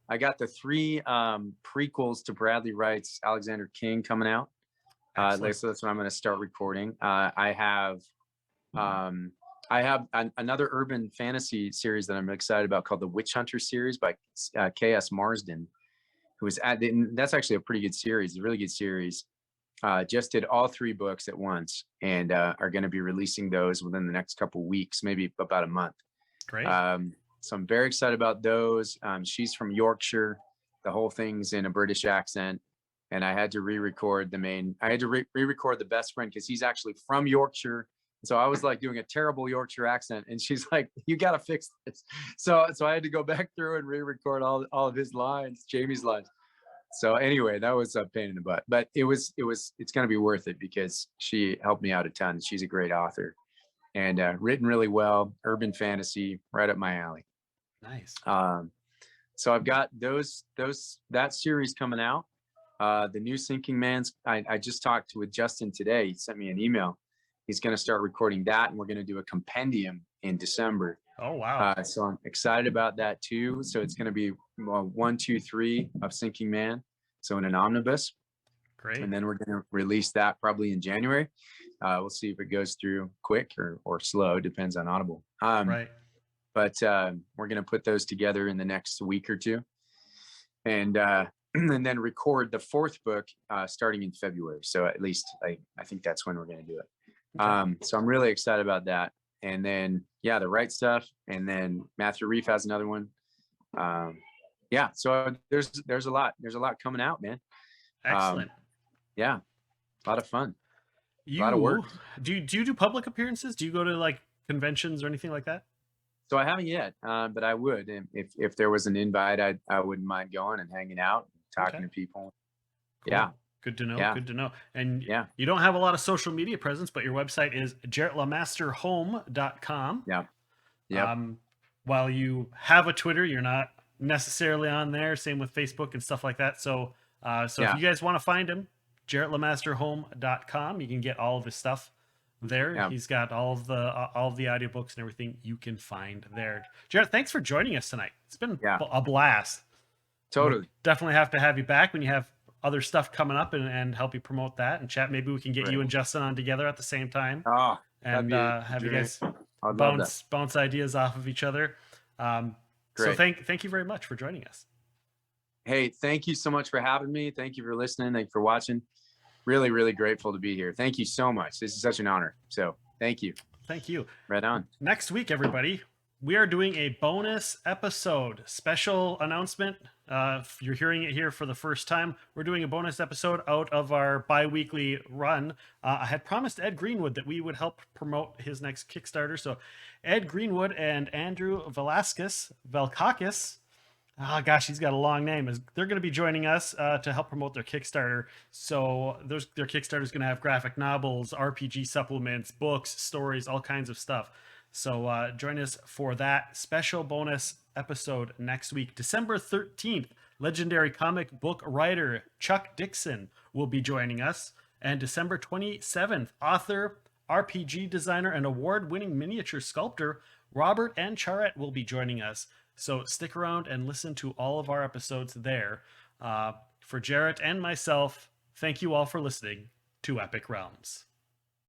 I got the 3 prequels to Bradley Wright's Alexander King coming out. So that's what I'm going to start recording. I have another urban fantasy series that I'm excited about called the Witch Hunter series by K.S. Marsden, who was that's actually a pretty good series, a really good series. Just did all 3 books at once, and are going to be releasing those within the next couple weeks, maybe about a month. Great. So I'm very excited about those. She's from Yorkshire. The whole thing's in a British accent, and I had to re-record the best friend because he's actually from Yorkshire. So I was like doing a terrible Yorkshire accent, and she's like, "You got to fix this." So I had to go back through and re-record all of his lines, Jamie's lines. So anyway, that was a pain in the butt, but it's going to be worth it because she helped me out a ton. She's a great author, and written really well, urban fantasy, right up my alley. Nice. So I've got that series coming out. The new Sinking Man's, I just talked with Justin today. He sent me an email. He's going to start recording that, and we're going to do a compendium in December. Oh, wow. So I'm excited about that too. So it's going to be 1, 2, 3 of Sinking Man. So in an omnibus. Great. And then we're going to release that probably in January. We'll see if it goes through quick or slow. Depends on Audible. Right. But we're going to put those together in the next week or 2. And then record the 4th book starting in February. So at least I think that's when we're going to do it. Okay. So I'm really excited about that. And then, yeah, the right stuff. And then Matthew Reef has another one. Yeah. So there's a lot coming out, man. Excellent. Yeah. A lot of fun. A lot of work. Do you do public appearances? Do you go to like conventions or anything like that? So I haven't yet, but I would. And if there was an invite, I wouldn't mind going and hanging out, talking to people. Cool. Yeah. Good to know. Yeah. Good to know. And yeah, you don't have a lot of social media presence, but your website is jarrettlemasterhome.com. Yeah. Yeah. While you have a Twitter, you're not necessarily on there. Same with Facebook and stuff like that. So if you guys want to find him, jarrettlemasterhome.com, you can get all of his stuff there. Yeah. He's got all of the audiobooks and everything you can find there. Jarrett, thanks for joining us tonight. It's been a blast. Totally. We'll definitely have to have you back when you have other stuff coming up and help you promote that and chat. Maybe we can get you and Justin on together at the same time. Oh, and have you guys bounce ideas off of each other. So thank you very much for joining us. Hey, thank you so much for having me. Thank you for listening. Thank you for watching. Really, really grateful to be here. Thank you so much. This is such an honor. So thank you. Thank you. Right on. Next week, everybody, we are doing a bonus episode, special announcement. If you're hearing it here for the first time, we're doing a bonus episode out of our bi-weekly run. I had promised Ed Greenwood that we would help promote his next Kickstarter. So Ed Greenwood and Andrew Velakakis Oh gosh, he's got a long name. They're going to be joining us to help promote their Kickstarter. So their Kickstarter is going to have graphic novels, RPG supplements, books, stories, all kinds of stuff. So join us for that special bonus episode next week, December 13th. Legendary comic book writer Chuck Dixon will be joining us, and December 27th, author, RPG designer, and award-winning miniature sculptor Robert N. Charrett will be joining us. So stick around and listen to all of our episodes there. For Jarrett and myself, thank you all for listening to Epic Realms.